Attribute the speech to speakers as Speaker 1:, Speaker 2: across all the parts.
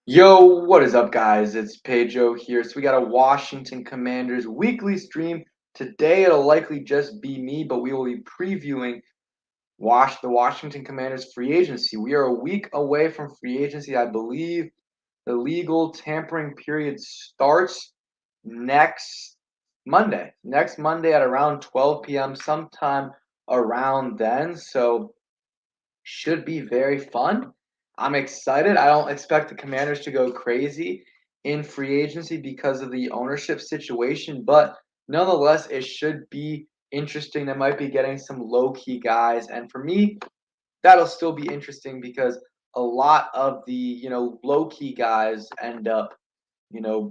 Speaker 1: Yo, what is up, guys? It's Pedro here. So we got a Washington Commanders weekly stream. Today it'll likely just be me, but we will be previewing the Washington Commanders free agency. We are a week away from free agency. I believe the legal tampering period starts next Monday. Next Monday at around 12 p.m., sometime around then. So should be very fun. I'm excited. I don't expect the Commanders to go crazy in free agency because of the ownership situation, but nonetheless, it should be interesting. They might be getting some low key guys, and for me, that'll still be interesting because a lot of the low key guys end up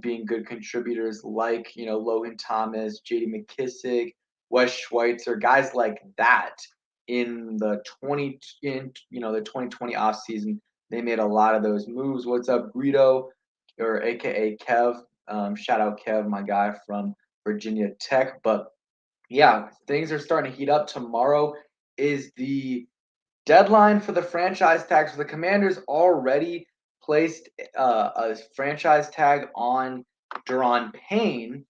Speaker 1: being good contributors like Logan Thomas, J.D. McKissick, Wes Schweitzer, guys like that in the 2020 off season. They made a lot of those moves. What's up, Greedo, or AKA Kev? Shout out Kev, my guy from Virginia Tech. But yeah, things are starting to heat up. Tomorrow is the deadline for the franchise tags. So the Commanders already placed a franchise tag on Deron Payne,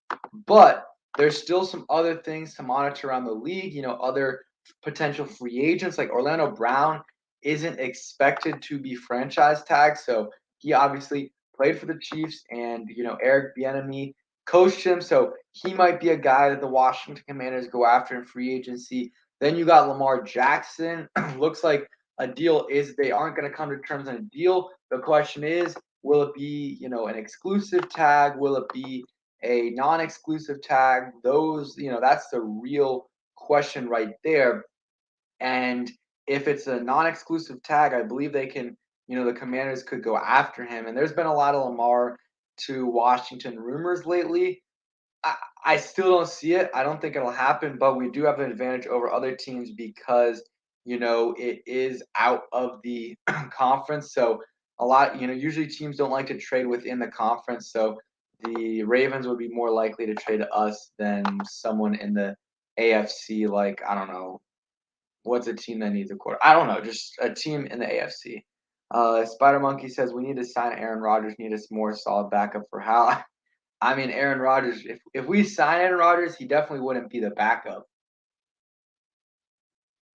Speaker 1: but there's still some other things to monitor around the league. Other potential free agents like Orlando Brown isn't expected to be franchise tagged, so he obviously played for the Chiefs, and Eric Bieniemy coached him, so he might be a guy that the Washington Commanders go after in free agency. Then you got Lamar Jackson. Looks like a deal is they aren't going to come to terms on a deal. The question is, will it be, an exclusive tag? Will it be a non-exclusive tag? That's the real question right there. And if it's a non-exclusive tag, I believe they can, the Commanders could go after him. And there's been a lot of Lamar to Washington rumors lately. I still don't see it. I don't think it'll happen, but we do have an advantage over other teams because, it is out of the conference. So usually teams don't like to trade within the conference. So the Ravens would be more likely to trade us than someone in the AFC, like, I don't know, what's a team that needs a quarter? I don't know, just a team in the AFC. Spider Monkey says we need to sign Aaron Rodgers, need a more solid backup for Hal. I mean, Aaron Rodgers, if we sign Aaron Rodgers, he definitely wouldn't be the backup.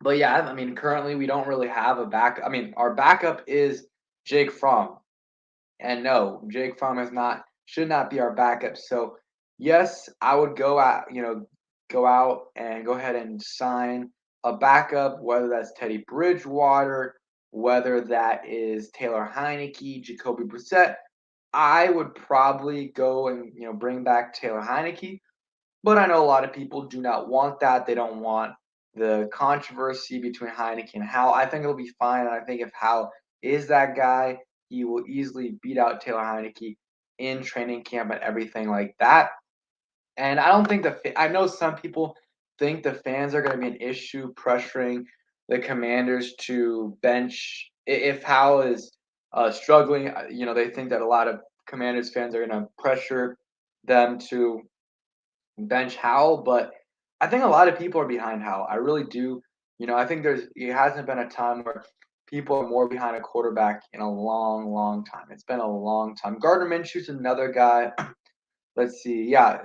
Speaker 1: But yeah, I mean, currently we don't really have a backup. I mean, our backup is Jake Fromm. And no, Jake Fromm should not be our backup. So yes, I would go out and go ahead and sign a backup, whether that's Teddy Bridgewater, whether that is Taylor Heineke, Jacoby Brissett. I would probably go and bring back Taylor Heineke, but I know a lot of people do not want that. They don't want the controversy between Heineke and Howe. I think it'll be fine, and I think if Howe is that guy, he will easily beat out Taylor Heineke in training camp and everything like that. And I don't think I know some people think the fans are going to be an issue pressuring the Commanders to bench if Howe is struggling. They think that a lot of Commanders fans are going to pressure them to bench Howell, but I think a lot of people are behind Howell. I really do. I think it hasn't been a time where people are more behind a quarterback in a long, long time. It's been a long time. Gardner Minshew's another guy. Let's see. Yeah,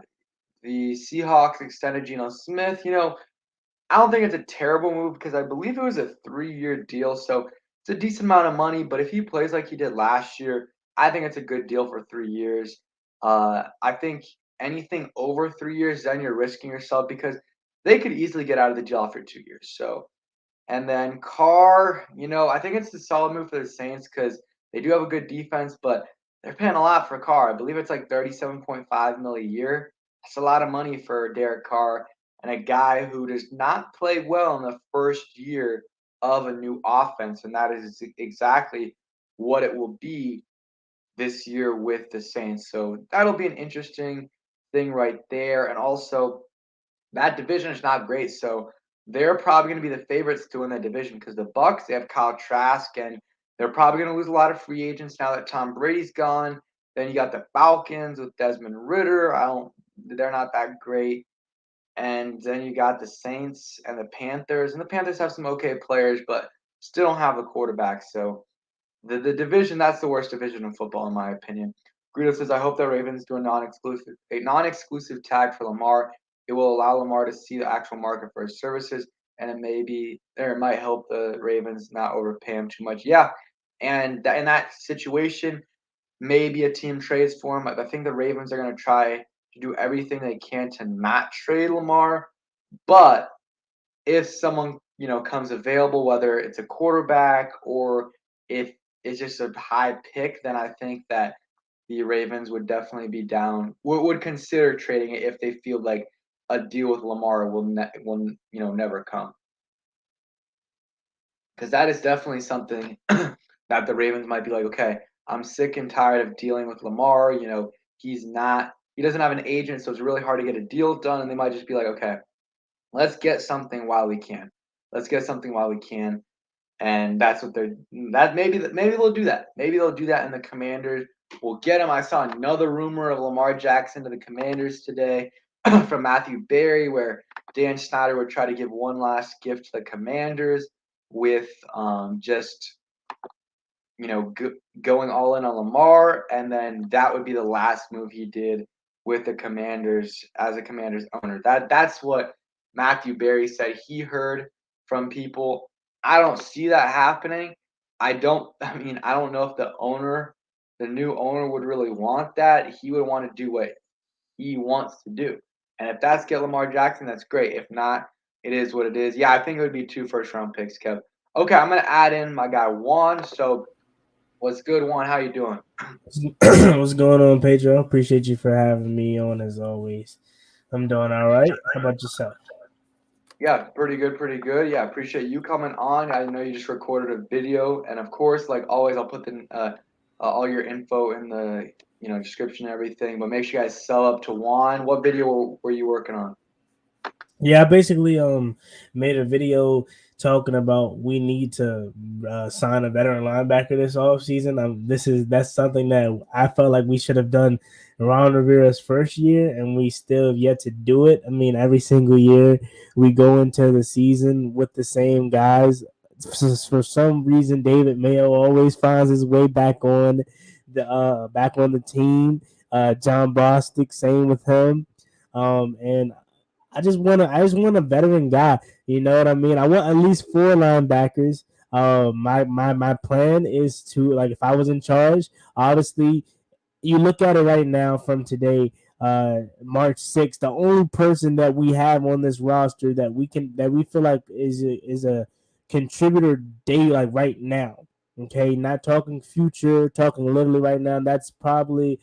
Speaker 1: the Seahawks extended Geno Smith. I don't think it's a terrible move because I believe it was a 3-year deal, so it's a decent amount of money. But if he plays like he did last year, I think it's a good deal for 3 years. I think anything over 3 years, then you're risking yourself because they could easily get out of the deal after 2 years. So, and then Carr, I think it's a solid move for the Saints because they do have a good defense, but they're paying a lot for Carr. I believe it's like 37.5 mil a year. That's a lot of money for Derek Carr and a guy who does not play well in the first year of a new offense, and that is exactly what it will be this year with the Saints. So that'll be an interesting thing right there. And also, that division is not great, so they're probably going to be the favorites to win that division because the Bucks, they have Kyle Trask, and they're probably going to lose a lot of free agents now that Tom Brady's gone. Then you got the Falcons with Desmond Ritter. They're not that great. And then you got the Saints and the Panthers. And the Panthers have some okay players, but still don't have a quarterback. So The division, that's the worst division in football, in my opinion. Greedo says, I hope the Ravens do a non-exclusive tag for Lamar. It will allow Lamar to see the actual market for his services, and it might help the Ravens not overpay him too much. Yeah, and in that situation, maybe a team trades for him. I think the Ravens are going to try to do everything they can to not trade Lamar, but if someone comes available, whether it's a quarterback or if it's just a high pick, then I think that the Ravens would definitely be down. Would consider trading it if they feel like a deal with Lamar will never come. Because that is definitely something that the Ravens might be like, okay, I'm sick and tired of dealing with Lamar. He doesn't have an agent, so it's really hard to get a deal done. And they might just be like, okay, let's get something while we can. Let's get something while we can. And that's what maybe they'll do that. Maybe they'll do that, and the Commanders will get him. I saw another rumor of Lamar Jackson to the Commanders today from Matthew Berry, where Dan Snyder would try to give one last gift to the Commanders with just going all in on Lamar, and then that would be the last move he did with the Commanders as a Commanders owner. That's what Matthew Berry said he heard from people. I don't see that happening. I don't know if the new owner would really want that. He would want to do what he wants to do. And if that's get Lamar Jackson, that's great. If not, it is what it is. Yeah, I think it would be 2 first-round picks, Kev. Okay, I'm going to add in my guy Juan. So what's good, Juan? How you doing?
Speaker 2: What's going on, Pedro? Appreciate you for having me on as always. I'm doing all right. How about yourself?
Speaker 1: Yeah, pretty good, pretty good. Yeah, appreciate you coming on. I know you just recorded a video, and of course, like always, I'll put all your info in the description and everything. But make sure you guys sell up to Juan. What video were you working on?
Speaker 2: Yeah, I basically made a video talking about we need to sign a veteran linebacker this offseason. That's something that I felt like we should have done Ron Rivera's first year, and we still have yet to do it. I mean, every single year we go into the season with the same guys. For some reason, David Mayo always finds his way back on the team. John Bostic, same with him. And I just want a veteran guy. You know what I mean? I want at least 4 linebackers. My plan is to, like, if I was in charge, obviously you look at it right now from today, March 6th, the only person that we have on this roster that we feel like is a contributor day, like right now. Okay, not talking future, talking literally right now. That's Jamin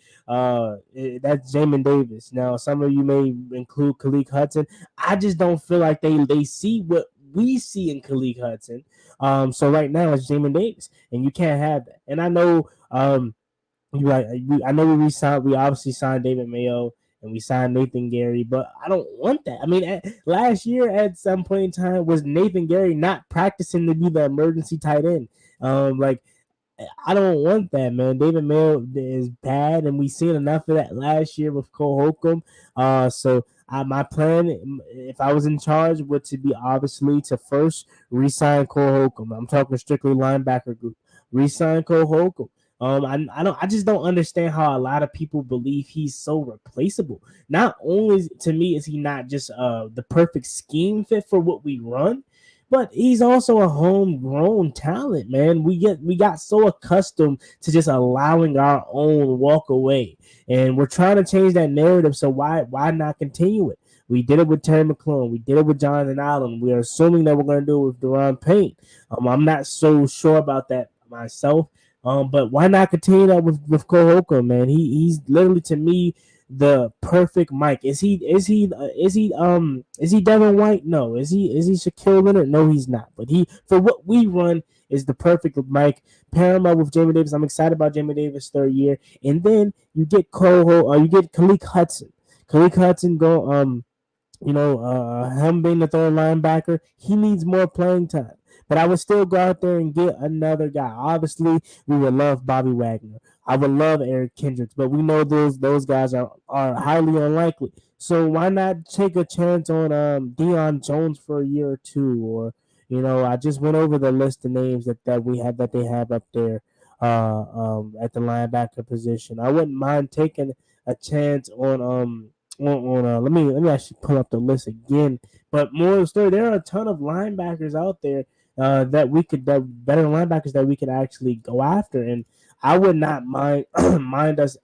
Speaker 2: Davis. Now, some of you may include Khalid Hudson. I just don't feel like they see what we see in Khalid Hudson. So right now it's Jamin Davis, and you can't have that. And I know I know we obviously signed David Mayo and we signed Nathan Gary, but I don't want that. I mean, last year at some point in time was Nathan Gary not practicing to be the emergency tight end. Like, I don't want that, man. David Mayo is bad, and we seen enough of that last year with Cole Holcomb. My plan, if I was in charge, would to be obviously to first re-sign Cole Holcomb. I'm talking strictly linebacker group. Re-sign Cole Holcomb. I just don't understand how a lot of people believe he's so replaceable. Not only to me is he not just the perfect scheme fit for what we run, but he's also a homegrown talent, man. We got so accustomed to just allowing our own walk away, and we're trying to change that narrative. So why not continue it? We did it with Terry McClellan. We did it with Jonathan Allen. We are assuming that we're going to do it with Deron Payne. I'm not so sure about that myself. But why not continue that with Cole Holcomb, man? He's literally, to me, the perfect Mike. Is he Devin White? No. Is he Shaquille Leonard? No, he's not. But he, for what we run, is the perfect Mike. Pair him up with Jamie Davis. I'm excited about Jamie Davis' third year. And then you get you get Khalid Hudson. Khalid Hudson him being the third linebacker, he needs more playing time. But I would still go out there and get another guy. Obviously, we would love Bobby Wagner. I would love Eric Kendricks, but we know those guys are highly unlikely. So why not take a chance on Deion Jones for a year or two? Or I just went over the list of names that they have up there. at the linebacker position. I wouldn't mind taking a chance on let me actually pull up the list again. But more of the story, there are a ton of linebackers out there that better linebackers that we could actually go after, and I would not mind mind us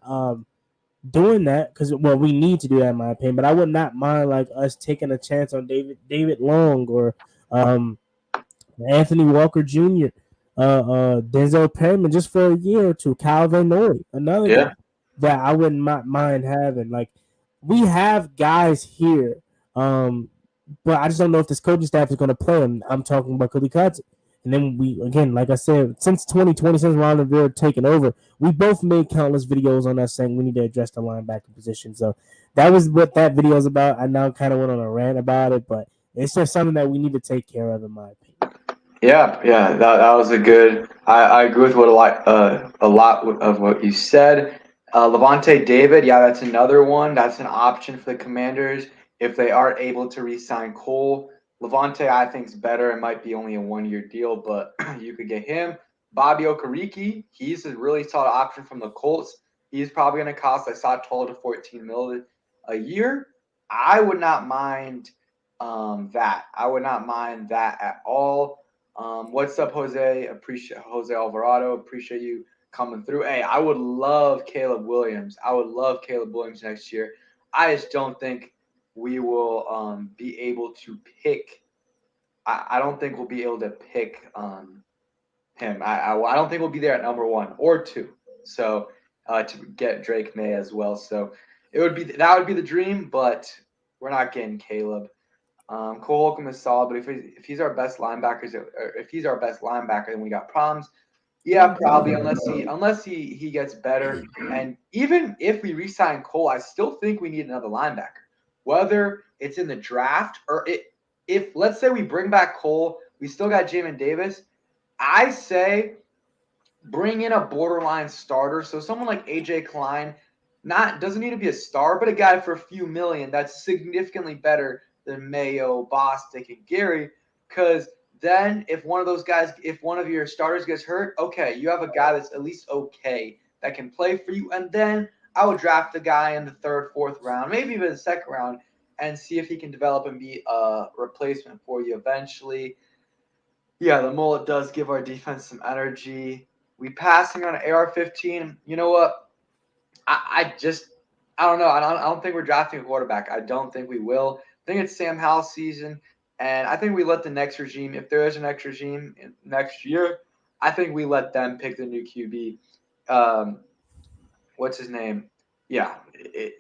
Speaker 2: doing that because we need to do that in my opinion. But I would not mind like us taking a chance on David Long or um Anthony Walker Jr., Denzel Perryman just for a year or two. Calvin Noy, another guy
Speaker 1: Yeah.
Speaker 2: that I wouldn't mind having. Like we have guys here, but I just don't know if this coaching staff is going to play him. I'm talking about Cody Cutson. And then we again, like I said, since 2020, since Ron Rivera taken over, we both made countless videos on us saying we need to address the linebacker position. So that was what that video is about. I now kind of went on a rant about it, but it's just something that we need to take care of, in my opinion.
Speaker 1: Yeah, yeah, that was a good. I agree with what a lot of what you said. Levante David, yeah, that's another one. That's an option for the Commanders if they are able to re-sign Cole. Levante, I think, is better. It might be only a 1 year deal, but you could get him. Bobby Okereke, he's a really solid option from the Colts. He's probably going to cost, I saw, 12 to 14 mil a year. I would not mind that. I would not mind that at all. What's up, Jose? Appreciate Jose Alvarado. Appreciate you coming through. Hey, I would love Caleb Williams. I would love Caleb Williams next year. I just don't think we will be able to pick. I don't think we'll be able to pick him. I don't think we'll be there at number 1 or 2. So to get Drake May as well. So that would be the dream, but we're not getting Caleb. Cole Holcomb is solid, but if he's our best linebacker, then we got problems. Yeah, probably unless he gets better. And even if we re-sign Cole, I still think we need another linebacker. Whether it's in the draft or if let's say we bring back Cole, we still got Jamin Davis. I say bring in a borderline starter. So someone like AJ Klein, doesn't need to be a star, but a guy for a few million that's significantly better than Mayo, Bostic, and Gary. Because then if one of your starters gets hurt, okay, you have a guy that's at least okay that can play for you. And then I would draft the guy in the 3rd, 4th round, maybe even the 2nd round, and see if he can develop and be a replacement for you eventually. Yeah, the mullet does give our defense some energy. We passing on an AR-15. You know what? I don't know. I don't think we're drafting a quarterback. I don't think we will. I think it's Sam Howell's season, and I think we let the next regime, if there is a next regime next year, I think we let them pick the new QB. What's his name? Yeah,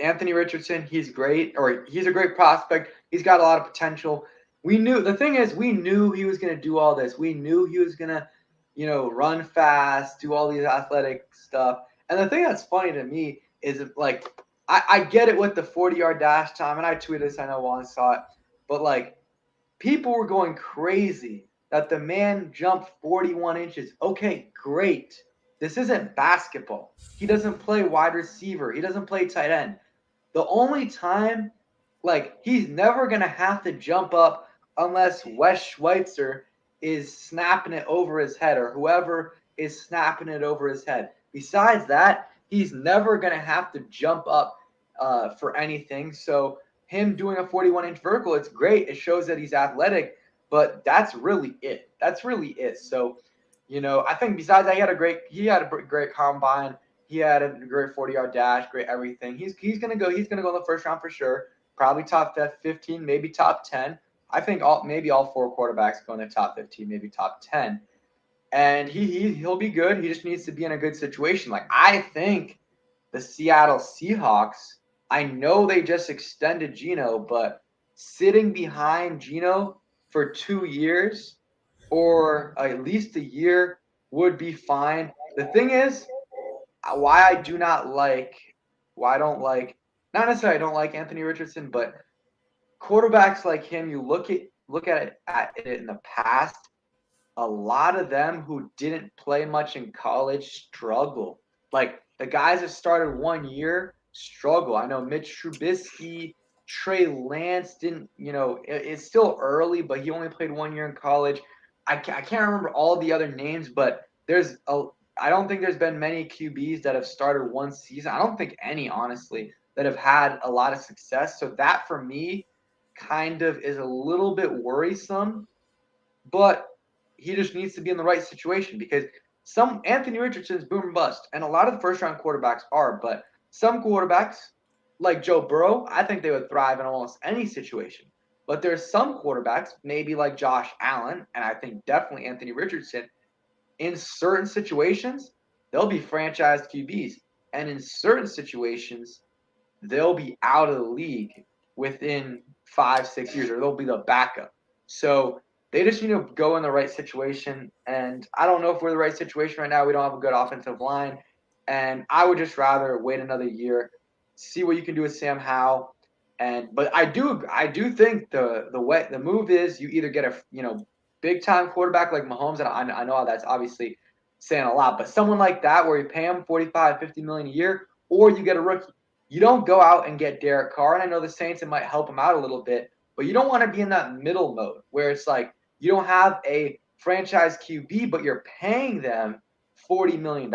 Speaker 1: Anthony Richardson. He's great, or he's a great prospect. He's got a lot of potential. The thing is, we knew he was going to do all this. We knew he was going to, run fast, do all these athletic stuff. And the thing that's funny to me is like, I get it with the 40-yard dash time, and I tweeted this. I know Juan saw it, but like, people were going crazy that the man jumped 41 inches. Okay, great. This isn't basketball. He doesn't play wide receiver. He doesn't play tight end. The only time, like, he's never going to have to jump up unless Wes Schweitzer is snapping it over his head or whoever is snapping it over his head. Besides that, he's never going to have to jump up for anything. So him doing a 41-inch vertical, it's great. It shows that he's athletic, but that's really it. So, I think besides that, he had a great combine. He had a great 40-yard dash, great everything. He's gonna go in the 1st round for sure. Probably top 15, maybe top 10. I think maybe all 4 quarterbacks go in the top 15, maybe top 10. And he'll be good. He just needs to be in a good situation. Like, I think the Seattle Seahawks, I know they just extended Geno, but sitting behind Geno for 2 years or at least a year would be fine. The thing is, why I don't like, not necessarily I don't like Anthony Richardson, but quarterbacks like him, you look at it in the past, a lot of them who didn't play much in college struggle. Like the guys that started 1 year struggle. I know Mitch Trubisky, Trey Lance didn't, it's still early, but he only played 1 year in college. I can't remember all the other names, but there's I don't think there's been many QBs that have started one season. I don't think any, honestly, that have had a lot of success. So that for me kind of is a little bit worrisome, but he just needs to be in the right situation because some Anthony Richardson's boom and bust, and a lot of the first round quarterbacks are, but some quarterbacks like Joe Burrow, I think they would thrive in almost any situation. But there's some quarterbacks, maybe like Josh Allen, and I think definitely Anthony Richardson, in certain situations, they'll be franchise QBs. And in certain situations, they'll be out of the league within 5, 6 years, or they'll be the backup. So they just need to go in the right situation. And I don't know if we're the right situation right now. We don't have a good offensive line. And I would just rather wait another year, see what you can do with Sam Howell. But I do think the move is you either get a big time quarterback like Mahomes, and I know that's obviously saying a lot, but someone like that where you pay him 45, 50 million a year, or you get a rookie. You don't go out and get Derek Carr, and I know the Saints, it might help him out a little bit, but you don't want to be in that middle mode where it's like you don't have a franchise QB, but you're paying them $40 million.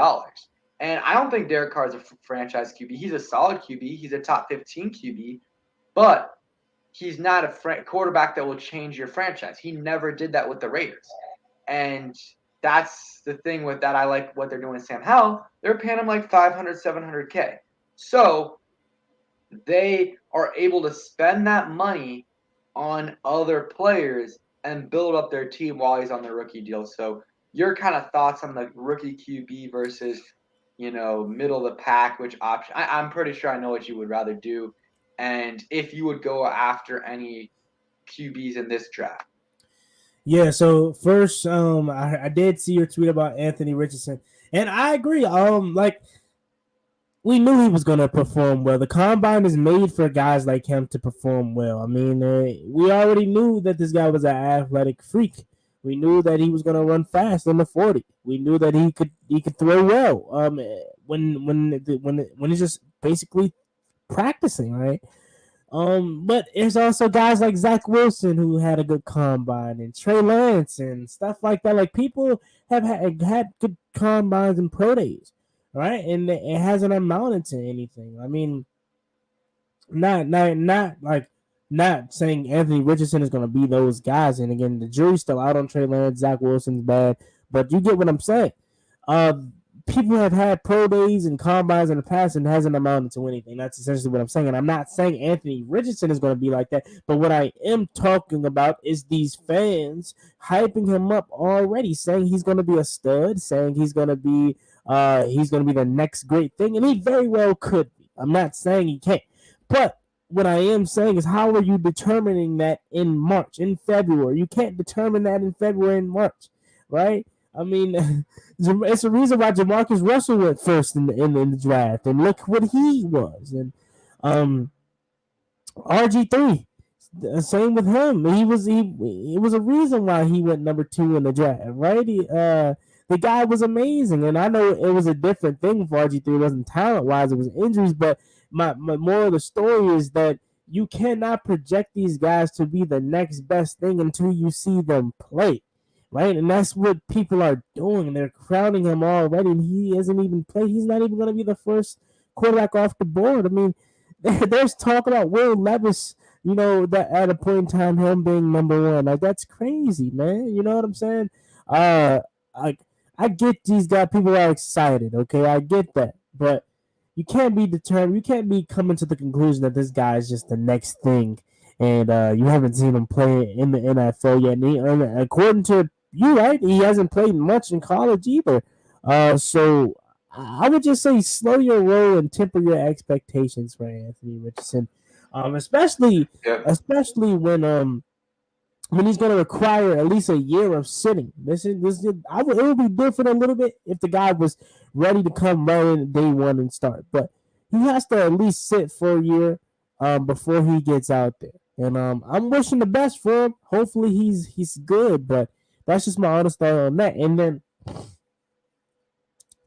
Speaker 1: And I don't think Derek Carr is a franchise QB. He's a solid QB. He's a top 15 QB, but he's not a quarterback that will change your franchise. He never did that with the Raiders. And that's the thing with that. I like what they're doing with Sam Howell. They're paying him like 500, 700K. So they are able to spend that money on other players and build up their team while he's on the rookie deal. So your kind of thoughts on the rookie QB versus, middle of the pack, which option? I'm pretty sure I know what you would rather do. And if you would go after any QBs in this draft.
Speaker 2: Yeah, so first, I did see your tweet about Anthony Richardson, and I agree. We knew he was going to perform well. The combine is made for guys like him to perform well. I mean, we already knew that this guy was an athletic freak. We knew that he was going to run fast in the 40. We knew that he could throw well. When he's just basically practicing, right? But there's also guys like Zach Wilson who had a good combine, and Trey Lance and stuff like that. Like, people have had good combines and pro days, right? And it hasn't amounted to anything. I mean, not saying Anthony Richardson is going to be those guys. And again, the jury's still out on Trey Lance. Zach Wilson's bad, but you get what I'm saying. People have had pro days and combines in the past and hasn't amounted to anything. That's essentially what I'm saying. And I'm not saying Anthony Richardson is going to be like that, but what I am talking about is these fans hyping him up already, saying he's going to be a stud, saying he's going to be the next great thing, and he very well could be. I'm not saying he can't, but what I am saying is, how are you determining that in March, in February? You can't determine that in February and March, right? I mean, it's a reason why Jamarcus Russell went first in the draft, and look what he was. And RG3, same with him. It was a reason why he went number 2 in the draft, right? The guy was amazing, and I know it was a different thing for RG3. It wasn't talent-wise, it was injuries, but my moral of the story is that you cannot project these guys to be the next best thing until you see them play. Right, and that's what people are doing. They're crowning him already, and he hasn't even played. He's not even going to be the first quarterback off the board. I mean, there's talk about Will Levis, that at a point in time, him being number 1. Like, that's crazy, man. You know what I'm saying? I get these guys. People are excited, okay? I get that. But you can't be determined. You can't be coming to the conclusion that this guy is just the next thing, and you haven't seen him play in the NFL yet. And according to you, right, he hasn't played much in college either. So I would just say slow your roll and temper your expectations for Anthony Richardson, especially when he's going to require at least a year of sitting. It would be different a little bit if the guy was ready to come running day one and start, but he has to at least sit for a year before he gets out there. And I'm wishing the best for him. Hopefully he's good, but that's just my honest thought on that. And then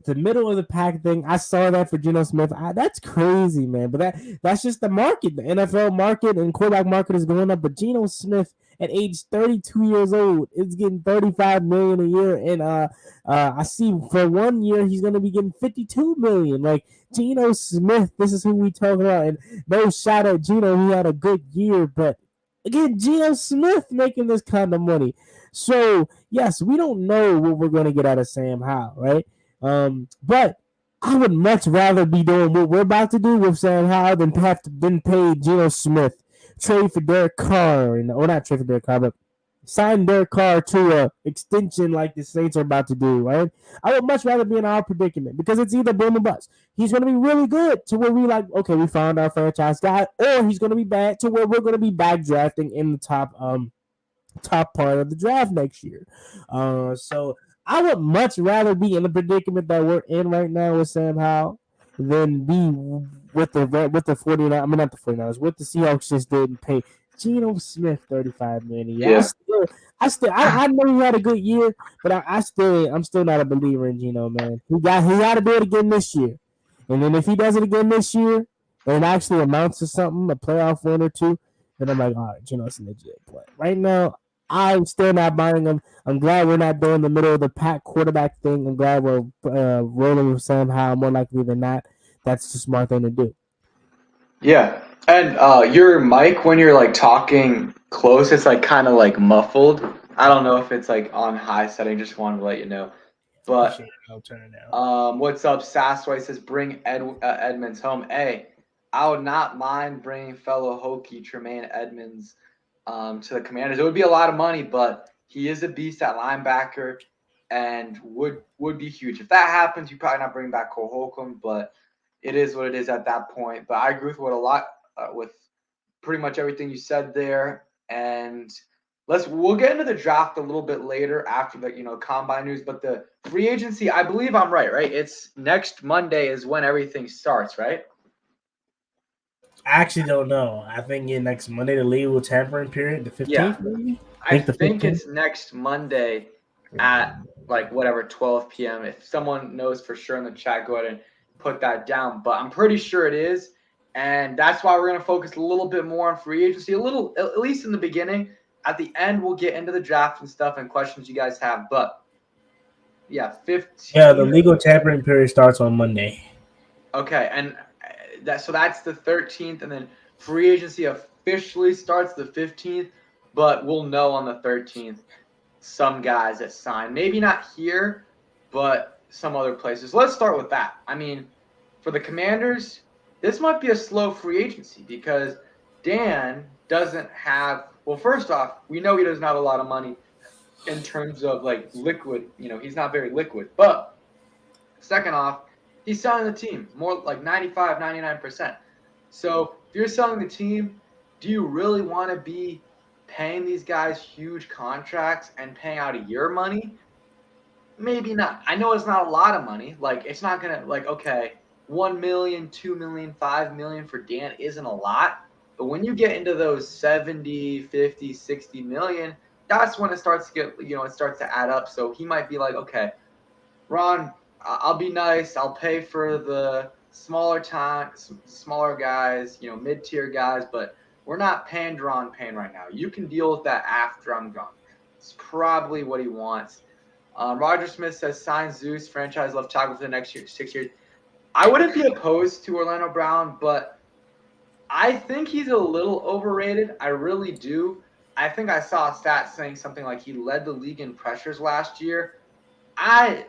Speaker 2: the middle of the pack thing, I saw that for Geno Smith. That's crazy, man. But that's just the market. The NFL market and quarterback market is going up. But Geno Smith at age 32 years old. It's getting 35 million a year, and I see for 1 year he's gonna be getting 52 million. Like Geno Smith, this is who we talking about. And no shot at Geno, he had a good year, but again, Geno Smith making this kind of money. So yes, we don't know what we're gonna get out of Sam Howell, right? But I would much rather be doing what we're about to do with Sam Howell than pay Geno Smith, trade for Derek Carr, or not trade for Derek Carr, but sign Derek Carr to a extension like the Saints are about to do, right? I would much rather be in our predicament because it's either boom or bust. He's going to be really good to where we like, okay, we found our franchise guy, or he's going to be bad to where we're going to be back drafting in the top part of the draft next year. So I would much rather be in the predicament that we're in right now with Sam Howell than be with the 49. I mean, not the 49ers, with the Seahawks just didn't pay Geno Smith 35 million a year.
Speaker 1: Yeah.
Speaker 2: I know he had a good year, but I'm still not a believer in Geno, man. He got to do it again this year, and then if he does it again this year and it actually amounts to something, a playoff win or two, then I'm like, all right, Geno's a legit play. Right now, I'm still not buying him. I'm glad we're not doing the middle of the pack quarterback thing. I'm glad we're rolling with Sam Howell more likely than not. That's the smart thing to do.
Speaker 1: Yeah. And your mic, when you're like talking close, it's like kind of like muffled. I don't know if it's like on high setting. Just wanted to let you know. But
Speaker 2: Appreciate it. I'll turn it down.
Speaker 1: what's up, Sasway says bring Edmunds home. Hey, I would not mind bringing fellow Hokie Tremaine Edmunds to the Commanders. It would be a lot of money, but he is a beast at linebacker and would be huge. If that happens, you probably not bring back Cole Holcomb, but it is what it is at that point. But I agree with with pretty much everything you said there. And we'll get into the draft a little bit later after the combine news. But the free agency, I believe I'm right? It's next Monday is when everything starts, right?
Speaker 2: I actually don't know. I think next Monday the legal tampering period, the 15th,
Speaker 1: Yeah.
Speaker 2: maybe.
Speaker 1: I think it's next Monday at like whatever 12 p.m. If someone knows for sure in the chat, go ahead and put that down. But I'm pretty sure it is, and that's why we're going to focus a little bit more on free agency, at least in the beginning. At the end, we'll get into the draft and stuff and questions you guys have. But yeah, 15.
Speaker 2: Yeah, the legal tampering period starts on Monday.
Speaker 1: Okay, and that's the 13th, and then free agency officially starts the 15th. But we'll know on the 13th some guys that sign. Maybe not here, but some other places. Let's start with that. I mean, for the Commanders, this might be a slow free agency because Dan doesn't have – well, first off, we know he doesn't have a lot of money in terms of, like, liquid. He's not very liquid. But second off, he's selling the team more like 95, 99%. So if you're selling the team, do you really want to be paying these guys huge contracts and paying out of your money? Maybe not. I know it's not a lot of money. Like, it's not going to, like, okay, 1 million, 2 million, 5 million for Dan isn't a lot. But when you get into those 70, 50, 60 million, that's when it starts to get, it starts to add up. So he might be like, okay, Ron, I'll be nice. I'll pay for the smaller guys, mid-tier guys, but we're not paying Deron Payne right now. You can deal with that after I'm gone. It's probably what he wants. Roger Smith says, sign Zeus, franchise left tackle for the next 6 years. I wouldn't be opposed to Orlando Brown, but I think he's a little overrated. I really do. I think I saw a stat saying something like he led the league in pressures last year. I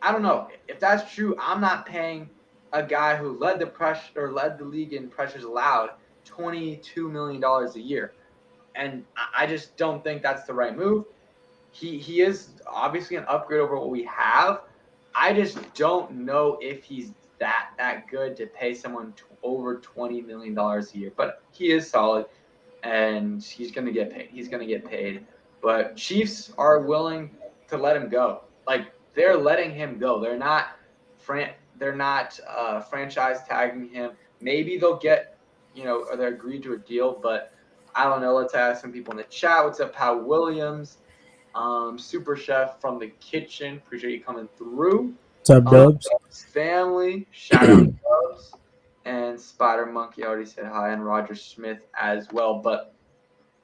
Speaker 1: don't know. If that's true, I'm not paying a guy who led the league in pressures allowed $22 million a year. And I just don't think that's the right move. He is obviously an upgrade over what we have. I just don't know if he's that good to pay someone over $20 million a year. But he is solid, and he's going to get paid. But Chiefs are willing to let him go. Like, they're letting him go. They're not franchise tagging him. Maybe they'll get, or they're agreed to a deal, but I don't know. Let's ask some people in the chat. What's up, Powell Williams? Super Chef from the kitchen. Appreciate you coming through.
Speaker 2: What's up, Dubs?
Speaker 1: Family. Shout out Dubs. And Spider Monkey already said hi, and Roger Smith as well. But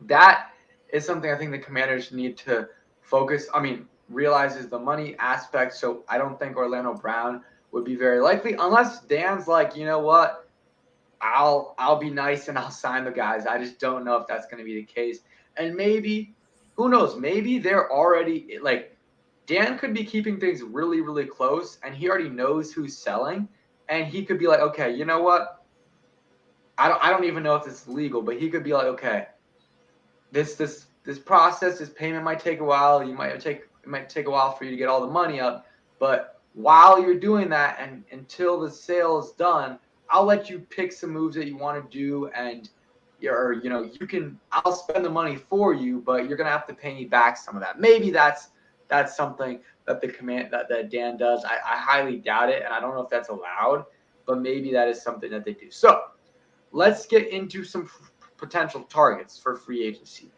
Speaker 1: that is something I think the Commanders need to focus. I mean, realizes the money aspect. So I don't think Orlando Brown would be very likely unless Dan's like, you know what, I'll be nice and I'll sign the guys. I just don't know if that's going to be the case. And maybe, who knows? Maybe they're already like Dan could be keeping things really, really close, and he already knows who's selling, and he could be like, okay, you know what? I don't even know if it's legal, but he could be like, okay, this process, this payment might take a while. It might take a while for you to get all the money up, but while you're doing that and until the sale is done, I'll let you pick some moves that you want to do, and I'll spend the money for you, but you're gonna have to pay me back some of that. Maybe that's something that that Dan does. I highly doubt it, and I don't know if that's allowed, but maybe that is something that they do. So let's get into some potential targets for free agency.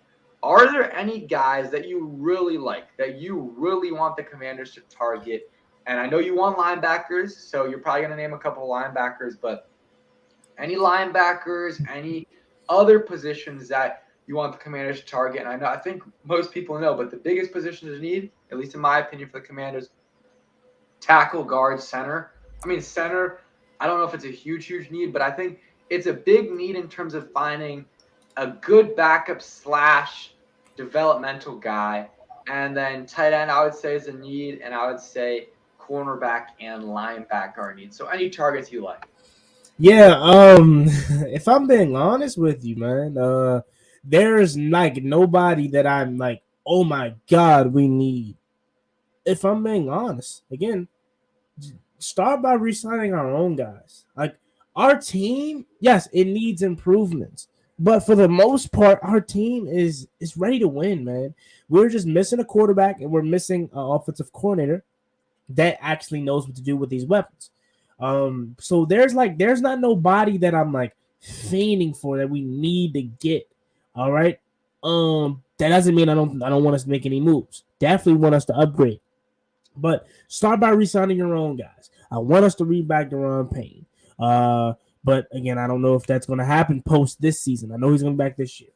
Speaker 1: Are there any guys that you really like, that you really want the Commanders to target? And I know you want linebackers, so you're probably going to name a couple of linebackers, but any linebackers, any other positions that you want the Commanders to target? And I think most people know, but the biggest position to need, at least in my opinion, for the Commanders, tackle, guard, center. I mean, center, I don't know if it's a huge need, but I think it's a big need in terms of finding a good backup / developmental guy. And then tight end, I would say, is a need, and I would say cornerback and linebacker are needs. So any targets you like.
Speaker 2: Yeah, if I'm being honest with you, man, there's like nobody that I'm like, oh my god, we need. If I'm being honest, again, start by re-signing our own guys. Like our team, yes, it needs improvements, but for the most part, our team is ready to win, man. We're just missing a quarterback and we're missing an offensive coordinator that actually knows what to do with these weapons. So there's not nobody that I'm like fiending for that we need to get. All right. That doesn't mean I don't want us to make any moves. Definitely want us to upgrade. But start by re-signing your own guys. I want us to read back Deron Payne. But again, I don't know if that's going to happen post this season. I know he's going back this year.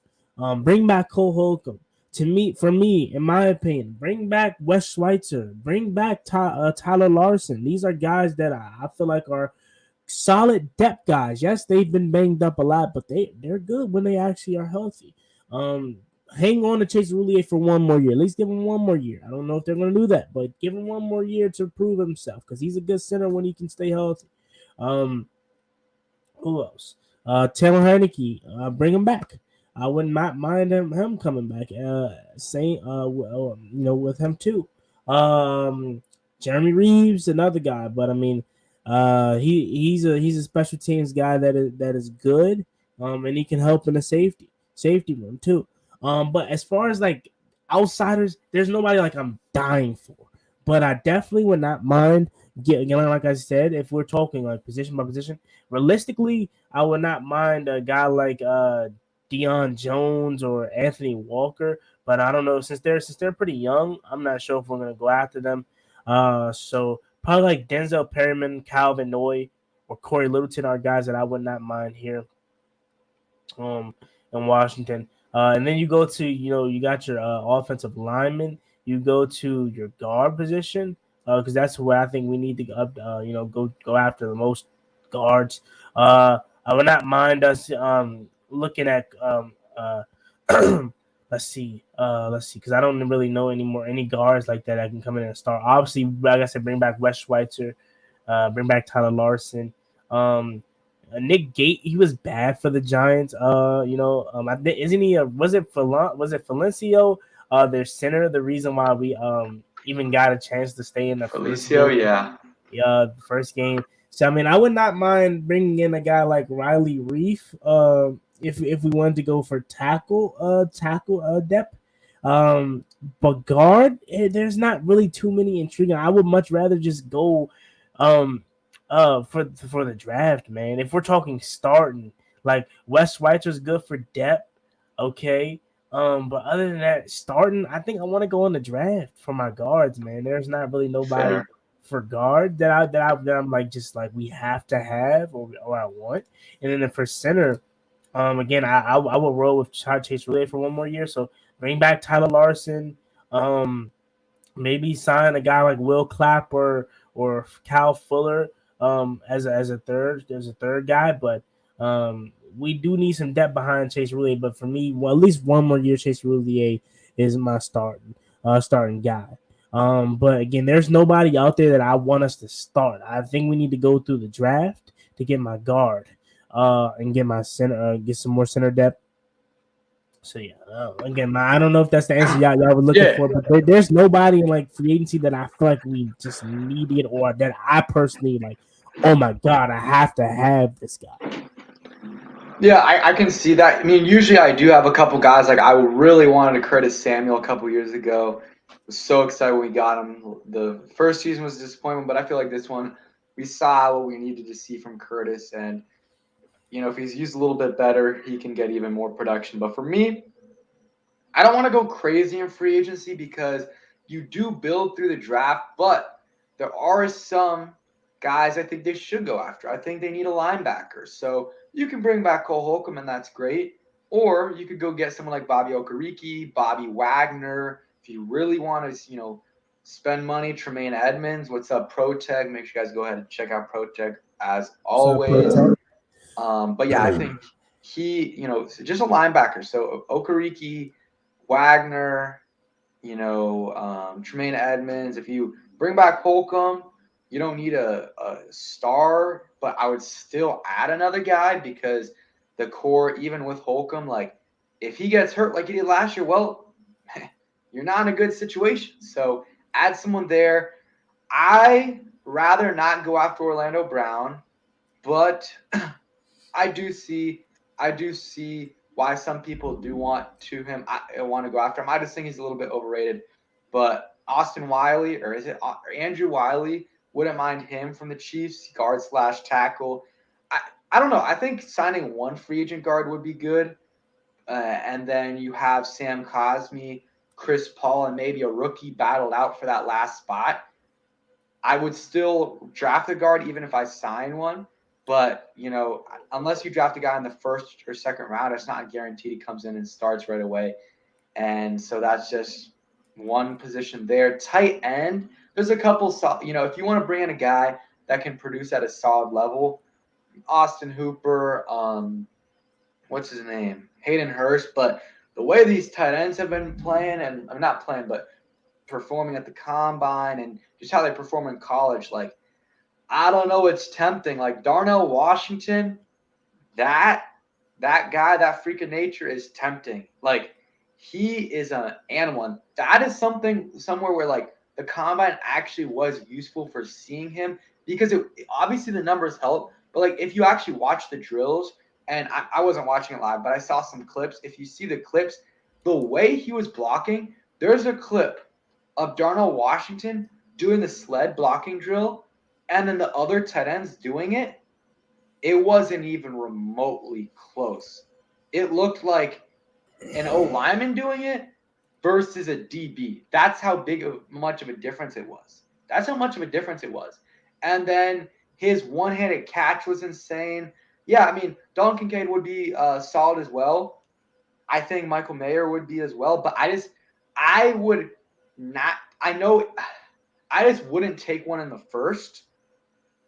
Speaker 2: Bring back Cole Holcomb. For me, in my opinion, bring back Wes Schweitzer. Bring back Tyler Larson. These are guys that I feel like are solid depth guys. Yes, they've been banged up a lot, but they're good when they actually are healthy. Hang on to Chase Roulier for one more year. At least give him one more year. I don't know if they're going to do that, but give him one more year to prove himself because he's a good center when he can stay healthy. Who else? Taylor Heineke. Bring him back. I would not mind him coming back. With him too. Jeremy Reeves, another guy, but I mean, he's a special teams guy that is good. And he can help in the safety room too. But as far as like outsiders, there's nobody like I'm dying for. But I definitely would not mind again, like I said, if we're talking like position by position, realistically, I would not mind a guy like Deion Jones or Anthony Walker. But I don't know, since they're pretty young, I'm not sure if we're gonna go after them. So probably like Denzel Perryman, Calvin Noy, or Corey Littleton are guys that I would not mind here. In Washington. And then you go to, you got your offensive lineman. You go to your guard position because that's where I think we need to go after the most guards. I would not mind us looking at let's see, because I don't really know any guards like that can come in and start. Obviously, like I said, bring back Wes Schweitzer, bring back Tyler Larson. Nick Gate, he was bad for the Giants. I think isn't he? Was it Valencio? Their center. The reason why we even got a chance to stay in the
Speaker 1: Felicio,
Speaker 2: the first game. So I mean, I would not mind bringing in a guy like Riley Reef. If we wanted to go for tackle depth. But guard, there's not really too many intriguing. I would much rather just go for the draft, man. If we're talking starting, like Wes Schweitzer's good for depth, okay. But other than that, starting, I think I want to go in the draft for my guards, man. There's not really nobody
Speaker 1: fair.
Speaker 2: for guard that I'm like just like we have to have or I want. And then for center, again, I will roll with Chase Roulier for one more year. So Bring back Tyler Larson. Maybe sign a guy like Will Clapp or Cal Fuller as a third. There's a third guy, but we do need some depth behind Chase Roullier. But for me, well, at least one more year, Chase Roullier is my starting guy. But again, there's nobody out there that I want us to start. I think we need to go through the draft to get my guard and get my center, get some more center depth. So yeah, again, I don't know if that's the answer y'all were looking for, but there's nobody in like free agency that I feel like we just need it or that I personally like. Oh my god, I have to have this guy.
Speaker 1: Yeah, I can see that. I mean, usually I do have a couple guys. Like I really wanted to Curtis Samuel a couple years ago. Was so excited when we got him. The first season was a disappointment, but I feel like this one we saw what we needed to see from Curtis, and if he's used a little bit better, he can get even more production. But for me, I don't want to go crazy in free agency because you do build through the draft, but there are some guys I think they should go after. I think they need a linebacker. So you can bring back Cole Holcomb, and that's great. Or you could go get someone like Bobby Okereke, Bobby Wagner. If you really want to, spend money, Tremaine Edmunds. What's up, ProTech? Make sure you guys go ahead and check out ProTech as always. But yeah, I think he, just a linebacker. So Okereke, Wagner, Tremaine Edmunds. If you bring back Holcomb, you don't need a star, but I would still add another guy because the core, even with Holcomb, like if he gets hurt like he did last year, well, you're not in a good situation. So add someone there. I rather not go after Orlando Brown, but I do see why some people do want to go after him. I just think he's a little bit overrated. But Austin Wiley, or is it Andrew Wiley? Wouldn't mind him from the Chiefs, guard/tackle. I don't know. I think signing one free agent guard would be good. And then you have Sam Cosmi, Chris Paul, and maybe a rookie battled out for that last spot. I would still draft a guard even if I sign one. But, unless you draft a guy in the first or second round, it's not guaranteed he comes in and starts right away. And so that's just one position there. Tight end, there's a couple, if you want to bring in a guy that can produce at a solid level, Austin Hooper, what's his name? Hayden Hurst. But the way these tight ends have been playing, and I'm not playing, but performing at the combine and just how they perform in college, like, I don't know. It's tempting. Like Darnell Washington, that guy, that freak of nature is tempting. Like he is an animal. And that is somewhere where like the combine actually was useful for seeing him because obviously the numbers help. But like if you actually watch the drills, and I wasn't watching it live, but I saw some clips. If you see the clips, the way he was blocking, there's a clip of Darnell Washington doing the sled blocking drill. And then the other tight ends doing it, it wasn't even remotely close. It looked like an O lineman doing it versus a DB. That's how much of a difference it was. And then his one-handed catch was insane. Yeah, I mean, Dalton Kincaid would be solid as well. I think Michael Mayer would be as well. But I just wouldn't take one in the first.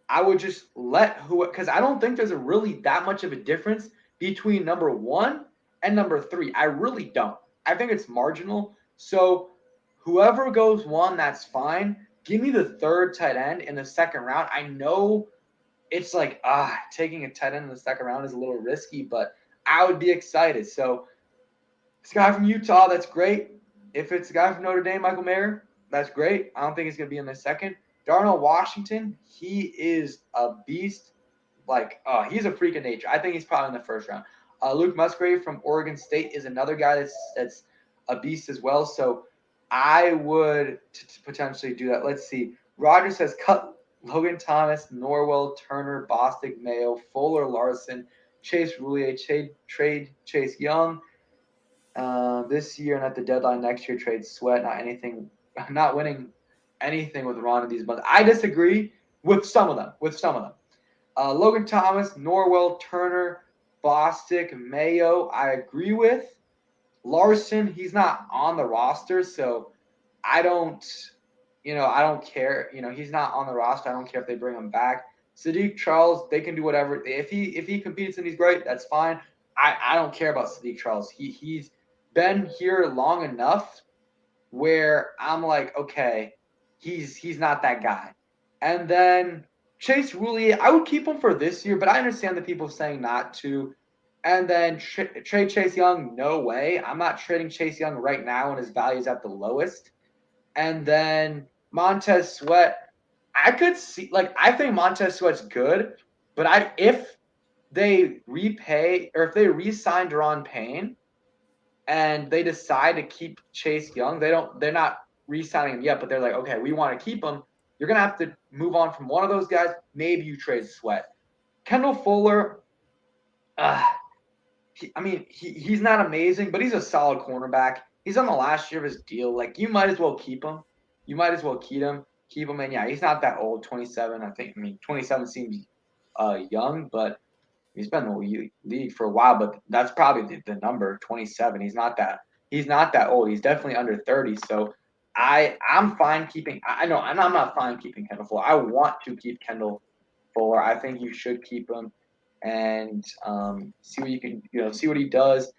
Speaker 1: I would just because I don't think there's really that much of a difference between number 1 and number 3. I really don't. I think it's marginal. So whoever goes 1, that's fine. Give me the third tight end in the second round. I know it's like, taking a tight end in the second round is a little risky, but I would be excited. So this guy from Utah, that's great. If it's a guy from Notre Dame, Michael Mayer, that's great. I don't think he's going to be in the second. Darnell Washington, he is a beast. He's a freak of nature. I think he's probably in the first round. Luke Musgrave from Oregon State is another guy that's a beast as well. So I would potentially do that. Let's see. Roger says cut Logan Thomas, Norwell, Turner, Bostic, Mayo, Fuller, Larson, Chase Roullier, trade Chase Young. This year and at the deadline next year, trade Sweat. Not winning anything with Ron in these months. I disagree with some of them. Logan Thomas, Norwell, Turner, Bostic, Mayo, I agree with. Larson, he's not on the roster, so I don't care. He's not on the roster. I don't care if they bring him back. Sadiq Charles, they can do whatever. If he competes and he's great, that's fine. I don't care about Sadiq Charles. He's been here long enough where I'm like, okay, he's not that guy. And then Chase Woolley, I would keep him for this year, but I understand the people saying not to. And then trade Chase Young, no way. I'm not trading Chase Young right now when his value is at the lowest. And then Montez Sweat, I could see, I think Montez Sweat's good, but if they repay or if they re-sign Deron Payne and they decide to keep Chase Young, they're not re-signing him yet, but they're like, okay, we want to keep him. You're gonna have to move on from one of those guys. Maybe you trade Sweat. Kendall Fuller, he's not amazing, but he's a solid cornerback. He's on the last year of his deal. Like, you might as well keep him. You might as well keep him. And yeah, he's not that old, 27. I think. 27 seems young, but he's been in the league for a while. But that's probably the number, 27. He's not that old. He's definitely under 30. So I'm fine keeping. I know, and I'm not fine keeping Kendall Fuller. I want to keep Kendall Fuller. I think you should keep him and see what you can, see what he does.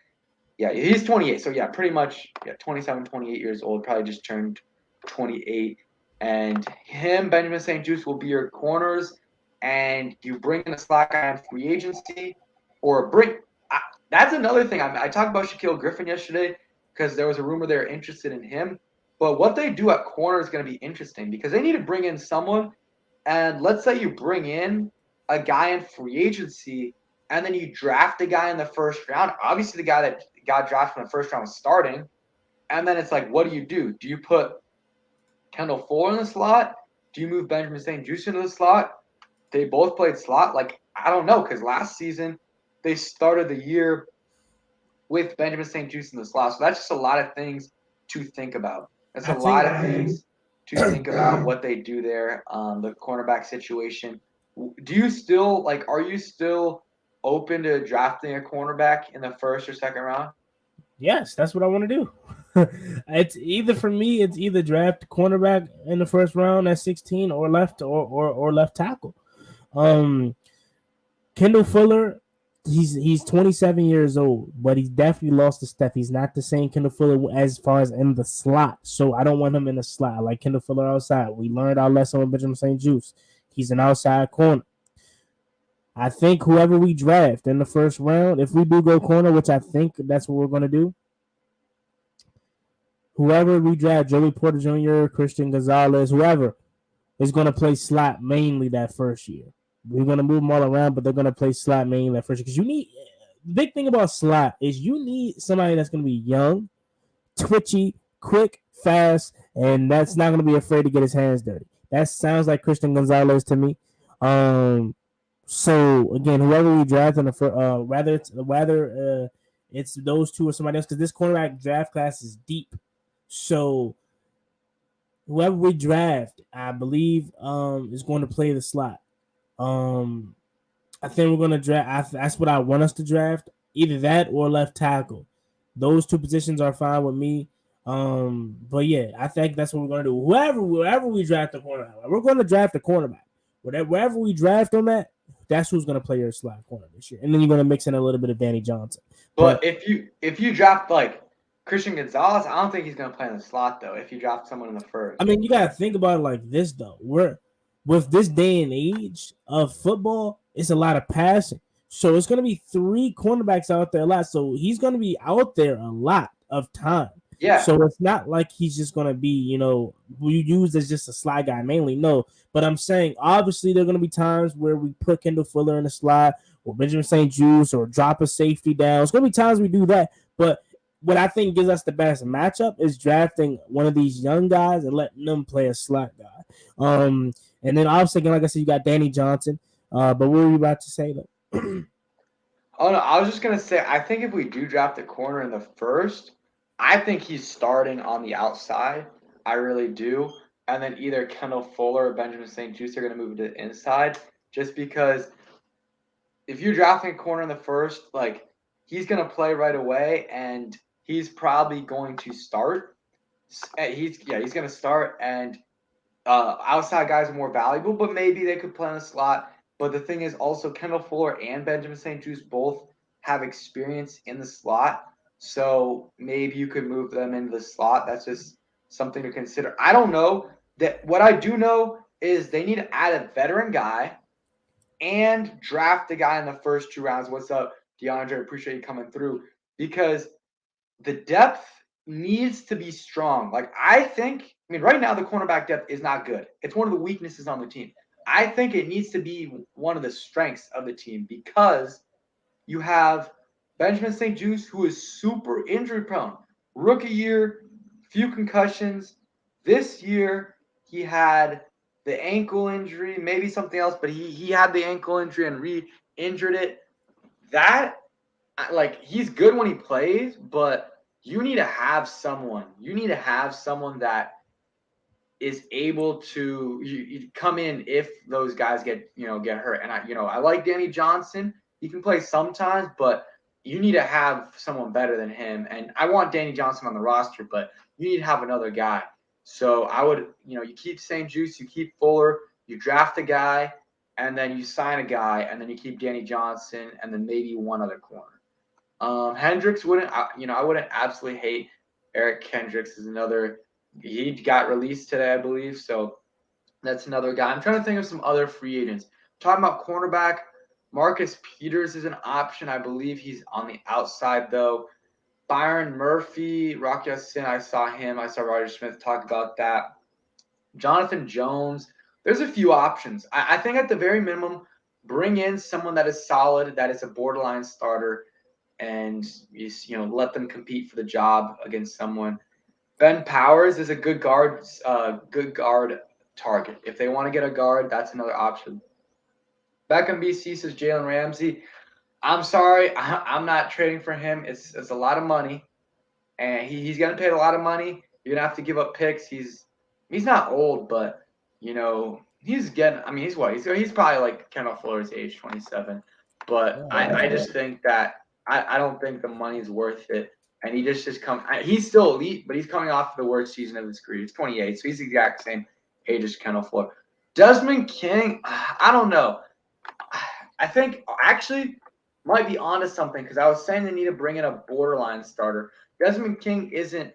Speaker 1: Yeah, he's 28. So yeah, pretty much 27, 28 years old, probably just turned 28. And Benjamin St. Juste will be your corners, and you bring in a slot guy in free agency, or that's another thing. I talked about Shaquille Griffin yesterday because there was a rumor they're interested in him. But what they do at corner is going to be interesting because they need to bring in someone. And let's say you bring in a guy in free agency and then you draft a guy in the first round. Obviously, the guy that got drafted in the first round was starting. And then it's like, what do? Do you put Kendall Fuller in the slot? Do you move Benjamin St. Juste into the slot? They both played slot. Like, I don't know, because last season they started the year with Benjamin St. Juste in the slot. So that's just a lot of things to think about. That's a lot of things to think about what they do there, the cornerback situation. Do you still are you still open to drafting a cornerback in the first or second round?
Speaker 2: Yes, that's what I want to do. It's either draft cornerback in the first round at 16 or left tackle. Kendall Fuller, he's 27 years old, but he's definitely lost a step. He's not the same Kendall Fuller as far as in the slot. So I don't want him in the slot. I like Kendall Fuller outside. We learned our lesson with Benjamin St. Juste. He's an outside corner. I think whoever we draft in the first round, if we do go corner, which I think that's what we're going to do, whoever we draft, Joey Porter Jr., Christian Gonzalez, whoever, is going to play slot mainly that first year. We're going to move them all around, but they're going to play slot mainly that first year. Because the big thing about slot is you need somebody that's going to be young, twitchy, quick, fast, and that's not going to be afraid to get his hands dirty. That sounds like Christian Gonzalez to me. So again, whoever we draft in the whether it's those two or somebody else, because this cornerback draft class is deep. So whoever we draft, I believe, is going to play the slot. I think we're going to draft. That's what I want us to draft. Either that or left tackle. Those two positions are fine with me. But yeah, I think that's what we're going to do. Whoever we draft a cornerback, we're going to draft a cornerback. Wherever we draft them at, that's who's going to play your slot corner this year. And then you're going to mix in a little bit of Danny Johnson.
Speaker 1: But if you draft Christian Gonzalez, I don't think he's going to play in the slot though. If you draft someone in the first,
Speaker 2: I mean, you got to think about it like this though. With this day and age of football, it's a lot of passing. So it's going to be 3 cornerbacks out there a lot. So he's going to be out there a lot of time.
Speaker 1: Yeah.
Speaker 2: So it's not like he's just going to be, used as just a slot guy mainly. No. But I'm saying, obviously, there are going to be times where we put Kendall Fuller in the slot or Benjamin St. Juste or drop a safety down. It's going to be times we do that. But what I think gives us the best matchup is drafting one of these young guys and letting them play a slot guy. And then obviously, like I said, you got Danny Johnson. But what were you about to say, though?
Speaker 1: Oh, no, I was just going to say, I think if we do draft a corner in the first, I think he's starting on the outside. I really do. And then either Kendall Fuller or Benjamin St. Juste are going to move to the inside just because if you're drafting a corner in the first, he's going to play right away. And he's probably going to start. He's going to start, and outside guys are more valuable, but maybe they could play in a slot. But the thing is, also Kendall Fuller and Benjamin St-Juste both have experience in the slot, so maybe you could move them into the slot. That's just something to consider. I don't know. That what I do know is they need to add a veteran guy and draft a guy in the first 2 rounds. What's up, DeAndre? Appreciate you coming through, because the depth needs to be strong. Like, I mean, right now the cornerback depth is not good. It's one of the weaknesses on the team. I think it needs to be one of the strengths of the team, because you have Benjamin St-Juste, who is super injury prone. Rookie year, few concussions. This year, he had the ankle injury, maybe something else, but he had the ankle injury and re-injured it. That, like, he's good when he plays, but you need to have someone. You need to have someone that is able to you come in if those guys get hurt. And I like Danny Johnson. He can play sometimes, but you need to have someone better than him. And I want Danny Johnson on the roster, but you need to have another guy. So I would, you keep St-Juste, you keep Fuller, you draft a guy, and then you sign a guy, and then you keep Danny Johnson, and then maybe one other corner. Hendricks I wouldn't absolutely hate Eric Kendricks is another. He got released today, I believe. So that's another guy. I'm trying to think of some other free agents. Talking about cornerback, Marcus Peters is an option. I believe he's on the outside, though. Byron Murphy, Rock Ya-Sin, I saw him. I saw Roger Smith talk about that. Jonathan Jones. There's a few options. I think at the very minimum, bring in someone that is solid, that is a borderline starter, and let them compete for the job against someone. Ben Powers is a good guard target. If they want to get a guard, that's another option. Beckham BC says Jalen Ramsey. I'm sorry, I'm not trading for him. It's a lot of money, and he's going to pay a lot of money. You're going to have to give up picks. He's not old, but he's getting. I mean, he's what? He's probably like Kendall Fuller's age, 27. But I just think that I don't think the money's worth it. And he just come. He's still elite, but he's coming off the worst season of his career. He's 28, so he's the exact same age as Kendall Fuller. Desmond King, I don't know. I think actually might be onto something, because I was saying they need to bring in a borderline starter. Desmond King isn't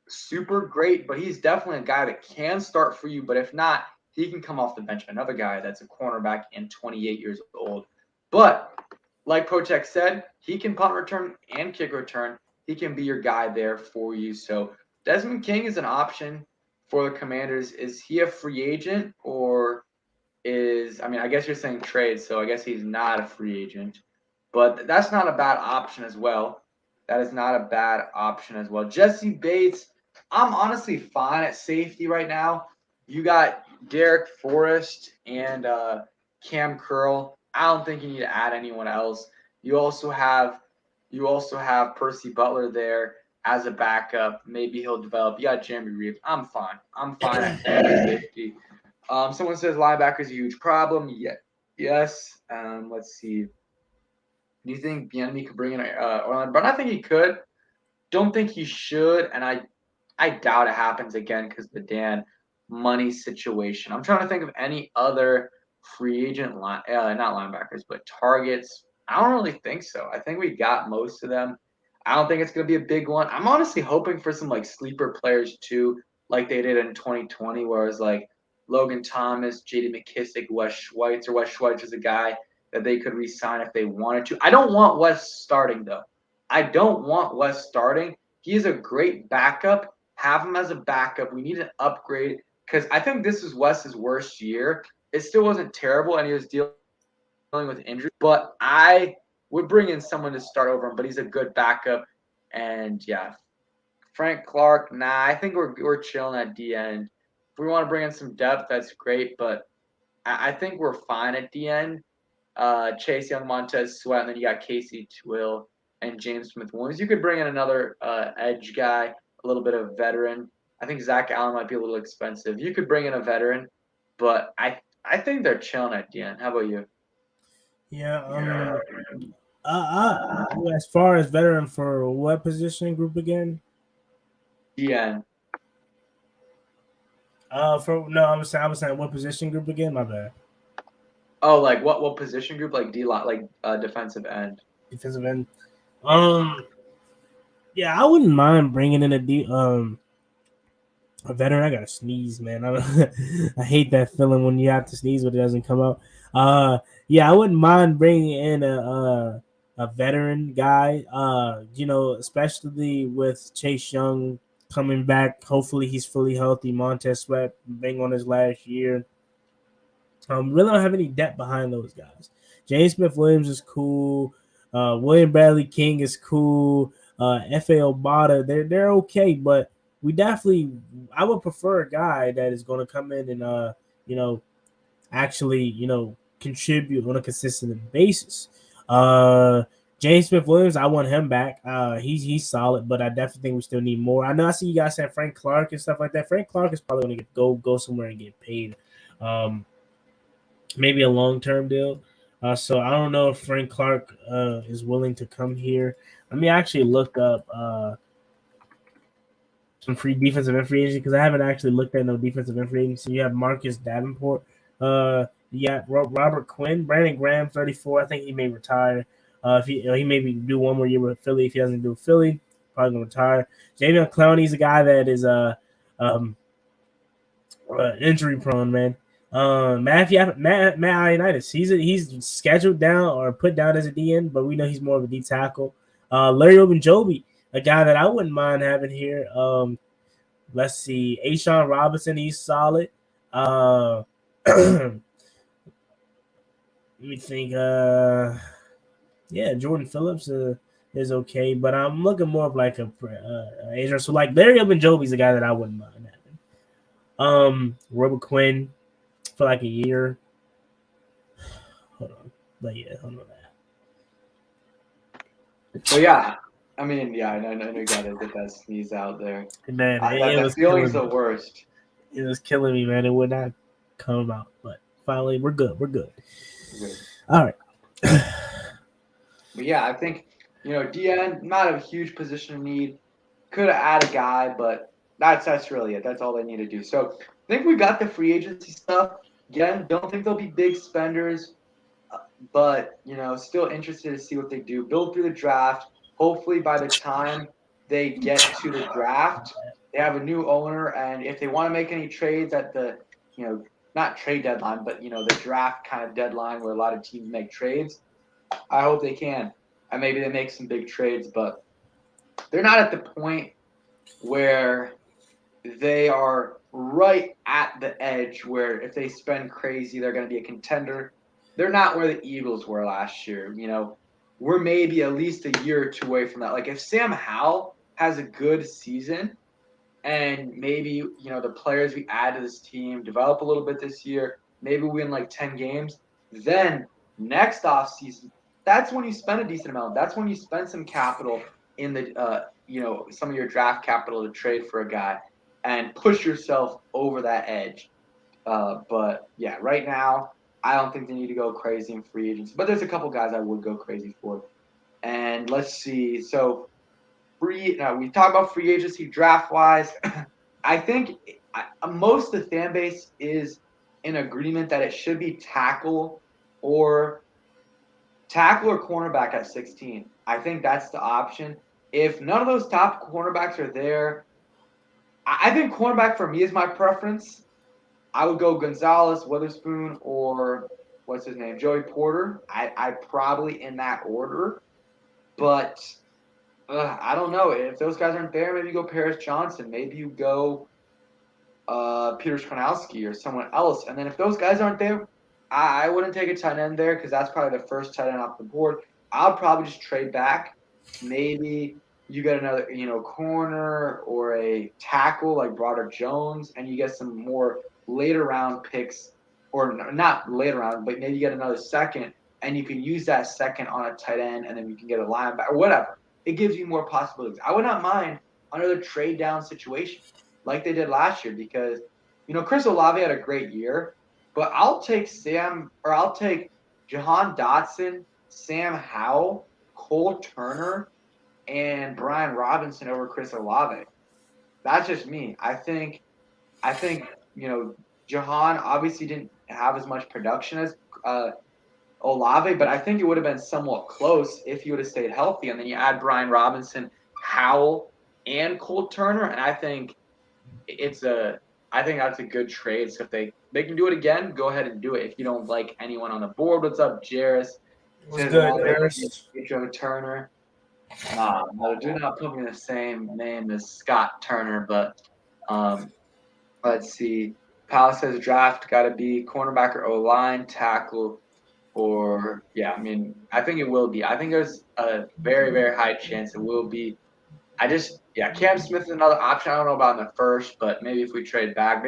Speaker 1: super great, but he's definitely a guy that can start for you. But if not, he can come off the bench. Another guy that's a cornerback and 28 years old. But like Potek said, he can punt return and kick return. He can be your guy there for you. So Desmond King is an option for the Commanders. Is he a free agent, or I guess you're saying trade, so I guess he's not a free agent. But that's not a bad option as well. That is not a bad option as well. Jesse Bates, I'm honestly fine at safety right now. You got Derek Forrest and Cam Curl. I don't think you need to add anyone else. You also have Percy Butler there as a backup. Maybe he'll develop. You got Jeremy Reeves. I'm fine. at safety. Someone says linebacker is a huge problem. Yeah, yes. Let's see. Do you think Bieniemy could bring in Orlando Brown? I think he could. Don't think he should, and I doubt it happens again because the Dan money situation. I'm trying to think of any other free agent not linebackers, but targets. I don't really think so. I think we got most of them. I don't think it's going to be a big one. I'm honestly hoping for some like sleeper players too, like they did in 2020, where it was like Logan Thomas, J.D. McKissick, Wes Schweitzer. Wes Schweitzer is a guy that they could re-sign if they wanted to. I don't want Wes starting though. I don't want Wes starting. He is a great backup. Have him as a backup. We need an upgrade, because I think this is Wes's worst year. It still wasn't terrible, and he was dealing with injury. But I would bring in someone to start over him, but he's a good backup. And yeah, Frank Clark, nah, I think we're chilling at the end. If we want to bring in some depth, that's great, but I think we're fine at the end. Chase Young, Montez Sweat, and then you got Casey Twill and James Smith-Williams. You could bring in another edge guy, a little bit of veteran. I think Zach Allen might be a little expensive. You could bring in a veteran, but I think they're chilling at the end. How about you?
Speaker 2: Yeah, As far as veteran for what position group again?
Speaker 1: DN.
Speaker 2: I was saying what position group again? My bad.
Speaker 1: Oh, like what position group? Like D line, like defensive end.
Speaker 2: Defensive end. Yeah, I wouldn't mind bringing in a veteran. I gotta sneeze, man. I hate that feeling when you have to sneeze but it doesn't come out. Yeah, I wouldn't mind bringing in a veteran guy. Especially with Chase Young coming back. Hopefully, he's fully healthy. Montez Sweat being on his last year. Really don't have any depth behind those guys. James Smith Williams is cool. William Bradley King is cool. F.A. Obata, they're okay, but I would prefer a guy that is going to come in and actually contribute on a consistent basis. James Smith Williams, I want him back. He's solid, but I definitely think we still need more. I know I see you guys saying Frank Clark and stuff like that. Frank Clark is probably going to go somewhere and get paid. Maybe a long-term deal. So I don't know if Frank Clark is willing to come here. Let me actually look up some free defensive and free agency because I haven't actually looked at no defensive and free agency. You have Marcus Davenport. You got Robert Quinn, Brandon Graham, 34. I think he may retire. If he maybe do one more year with Philly. If he doesn't do Philly, probably gonna retire. Javion Clowney's a guy that is injury prone, man. Matt Ioannidis, he's scheduled down or put down as a DN, but we know he's more of a D tackle. Larry Ogunjobi, a guy that I wouldn't mind having here. Let's see, Ashawn Robinson, he's solid. Let me think. Yeah, Jordan Phillips is okay, but I'm looking more of like a Asian. So like Larry Ogunjobi's a guy that I wouldn't mind having. Robert Quinn for like a year. Hold on. But yeah, hold on that.
Speaker 1: So yeah, I mean, yeah, I know you gotta get that sneeze out there.
Speaker 2: Man,
Speaker 1: That feeling's the worst.
Speaker 2: It was killing me, man. It would not come out, but finally, we're good. All right.
Speaker 1: But yeah, I think DN not a huge position of need. Could have added a guy, but that's really it. That's all they need to do. So I think we got the free agency stuff. Again, don't think they'll be big spenders, but still interested to see what they do. Build through the draft. Hopefully, by the time they get to the draft, they have a new owner, and if they want to make any trades at the not trade deadline, but the draft kind of deadline where a lot of teams make trades, I hope they can. And maybe they make some big trades, but they're not at the point where they are right at the edge where if they spend crazy, they're going to be a contender. They're not where the Eagles were last year. We're maybe at least a year or two away from that. Like if Sam Howell has a good season and maybe, the players we add to this team develop a little bit this year, maybe win like 10 games, then next offseason, that's when you spend a decent amount. That's when you spend some capital in the, some of your draft capital to trade for a guy and push yourself over that edge. But yeah, right now, I don't think they need to go crazy in free agents. But there's a couple guys I would go crazy for. And let's see. So we talk about free agency draft wise. I think most of the fan base is in agreement that it should be tackle or cornerback at 16. I think that's the option. If none of those top cornerbacks are there, I think cornerback for me is my preference. I would go Gonzalez, Witherspoon, or what's his name, Joey Porter. I probably in that order, but I don't know. If those guys aren't there, maybe you go Paris Johnson. Maybe you go Peter Skronowski or someone else. And then if those guys aren't there, I wouldn't take a tight end there because that's probably the first tight end off the board. I'll probably just trade back. Maybe you get another, corner or a tackle like Broderick Jones, and you get some more later round picks, or not later round, but maybe you get another second, and you can use that second on a tight end, and then you can get a linebacker or whatever. It gives you more possibilities. I would not mind another trade down situation like they did last year because, Chris Olave had a great year, but I'll take Jahan Dotson, Sam Howell, Cole Turner and Brian Robinson over Chris Olave. That's just me. I think Jahan obviously didn't have as much production as Olave, but I think it would have been somewhat close if he would have stayed healthy. And then you add Brian Robinson, Howell, and Cole Turner, and I think that's a good trade. So if they can do it again, go ahead and do it. If you don't like anyone on the board, what's up, Jairus?
Speaker 2: What's good, Jairus?
Speaker 1: Joe Turner. No, do not put me in the same name as Scott Turner, but let's see. Palace says draft got to be cornerback or O-line, tackle, or I think it will be. I think there's a very, very high chance it will be. Cam Smith is another option. I don't know about in the first, but maybe if we trade back,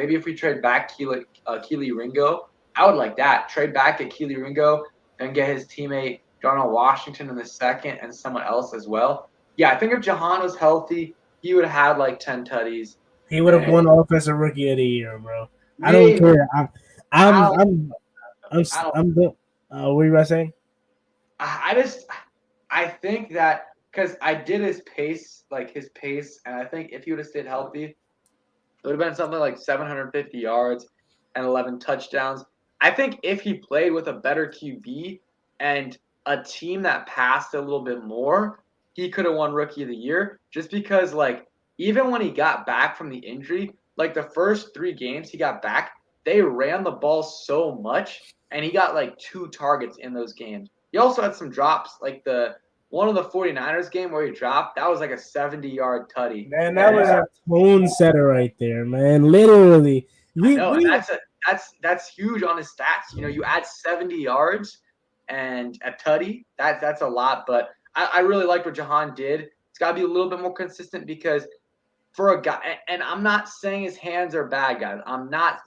Speaker 1: Keely Ringo, I would like that. Trade back at Keely Ringo and get his teammate Darnell Washington in the second and someone else as well. Yeah, I think if Jahan was healthy, he would have had like 10 tutties.
Speaker 2: He would have won Offensive Rookie of the Year, bro. I don't care. What were you about to say?
Speaker 1: I think that because I did his pace, and I think if he would have stayed healthy, it would have been something like 750 yards and 11 touchdowns. I think if he played with a better QB and a team that passed a little bit more, he could have won Rookie of the Year. Just because, even when he got back from the injury, the first 3 games he got back, they ran the ball so much, and he got 2 targets in those games. He also had some drops, one of the 49ers game where he dropped, that was like a 70-yard tutty.
Speaker 2: Man, that was a tone setter right there, man. Literally.
Speaker 1: That's huge on his stats. You add 70 yards and a tutty, that's a lot. But I really like what Jahan did. It's got to be a little bit more consistent because for a guy, and I'm not saying his hands are bad, guys.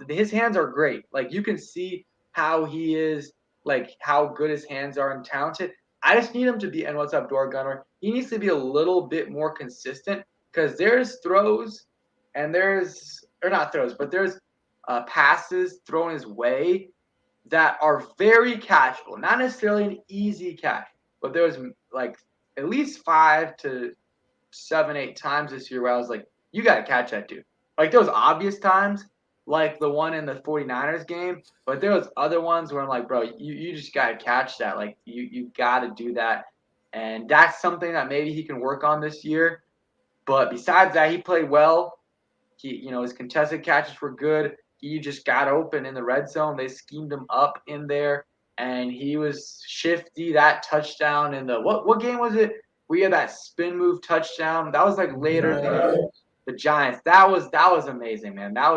Speaker 1: His hands are great. You can see how he is, how good his hands are and talented. I just need him to be, and what's up, Door Gunner? He needs to be a little bit more consistent because there's throws and there's passes thrown his way that are very catchable. Not necessarily an easy catch, but there's at least 5 to 7, 8 times this year where I was like, you got to catch that dude. Those obvious times, like the one in the 49ers game, but there was other ones where I'm like, bro, you just got to catch that. You got to do that. And that's something that maybe he can work on this year. But besides that, he played well. His contested catches were good. He just got open in the red zone. They schemed him up in there, and he was shifty. That touchdown in the what game was it? We had that spin move touchdown. That was later than the Giants. That was amazing, man. That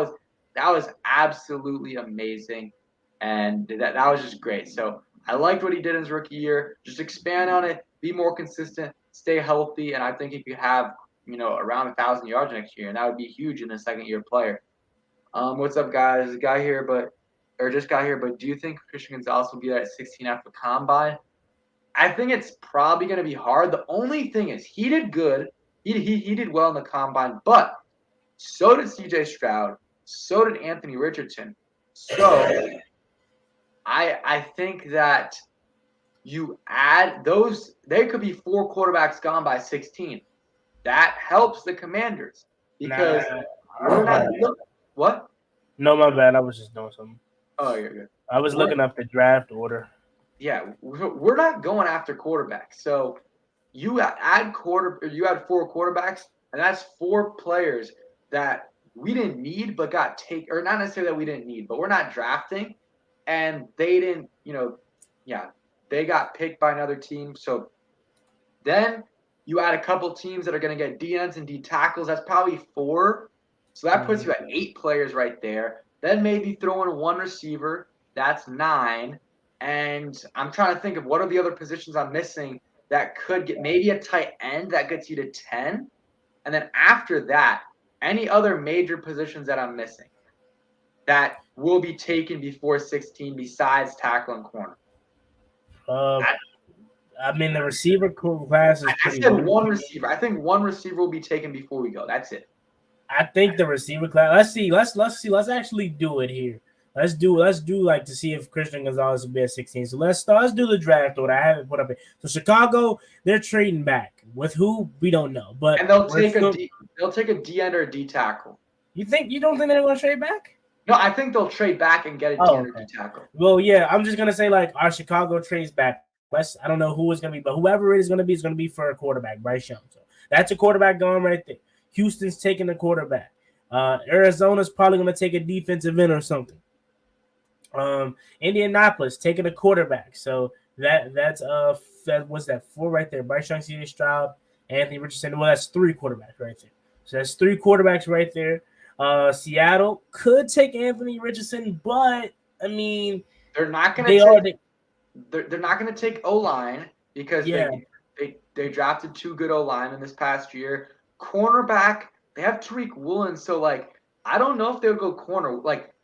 Speaker 1: was absolutely amazing, and that was just great. So I liked what he did in his rookie year. Just expand on it, be more consistent, stay healthy, and I think he could have around 1,000 yards next year, and that would be huge in a second-year player. What's up, guys? Just got here, but do you think Christian Gonzalez will be there at 16 after combine? I think it's probably going to be hard. The only thing is he did good. He did well in the combine, but so did C.J. Stroud. So did Anthony Richardson. So I think that you add those, there could be 4 quarterbacks gone by 16. That helps the Commanders because we're not what?
Speaker 2: No, my bad. I was just doing something.
Speaker 1: Oh, you're good.
Speaker 2: I was looking up the draft order.
Speaker 1: Yeah, we're not going after quarterbacks. So you add 4 quarterbacks, and that's 4 players that we didn't need but got taken, or not necessarily that we didn't need, but we're not drafting, and they didn't, they got picked by another team. So then you add a couple teams that are going to get D ends and D tackles. That's probably 4. So that puts you at 8 players right there. Then maybe throw in 1 receiver. That's 9. And I'm trying to think of what are the other positions I'm missing that could get maybe a tight end that gets you to 10. And then after that, any other major positions that I'm missing that will be taken before 16 besides tackle and corner.
Speaker 2: I mean, the receiver class is pretty
Speaker 1: I said 1 receiver. I think 1 receiver will be taken before we go. That's it.
Speaker 2: I think the receiver class. Let's see. Let's actually do it here. Let's do like to see if Christian Gonzalez will be at 16. So let's do the draft order. I haven't put up it. So Chicago, they're trading back with who we don't know, but
Speaker 1: And they'll
Speaker 2: we're
Speaker 1: take
Speaker 2: still.
Speaker 1: they'll take a D end or a D tackle.
Speaker 2: You don't think they're going to trade back?
Speaker 1: No, I think they'll trade back and get a D
Speaker 2: Oh,
Speaker 1: end or
Speaker 2: okay.
Speaker 1: D tackle.
Speaker 2: Well, yeah, I'm just gonna say like our Chicago trades back. I don't know who it's gonna be, but whoever it is gonna be is gonna be for a quarterback, Bryce Young. So that's a quarterback going right there. Houston's taking the quarterback. Arizona's probably gonna take a defensive end or something. Indianapolis taking a quarterback. So that's what's that 4 right there? Bryce Young, C.J. Stroud, Anthony Richardson. Well, that's 3 quarterbacks right there. So that's 3 quarterbacks right there. Seattle could take Anthony Richardson, but I mean
Speaker 1: they're not going
Speaker 2: to
Speaker 1: take. They're not going to take O-line because they drafted 2 good O-line in this past year. Cornerback, they have Tariq Woolen, so like I don't know if they'll go corner. Like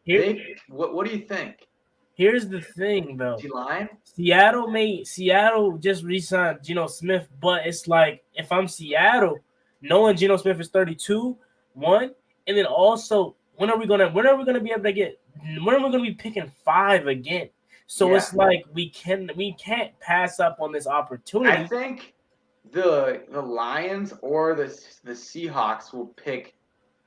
Speaker 1: what do you think?
Speaker 2: Here's the thing though.
Speaker 1: D-line?
Speaker 2: Seattle just re-signed Geno Smith, but it's like if I'm Seattle, knowing Geno Smith is 32, one, and then also when are we gonna be able to get? When are we gonna be picking 5 again? So it's like we can't pass up on this opportunity.
Speaker 1: I think the Lions or the Seahawks will pick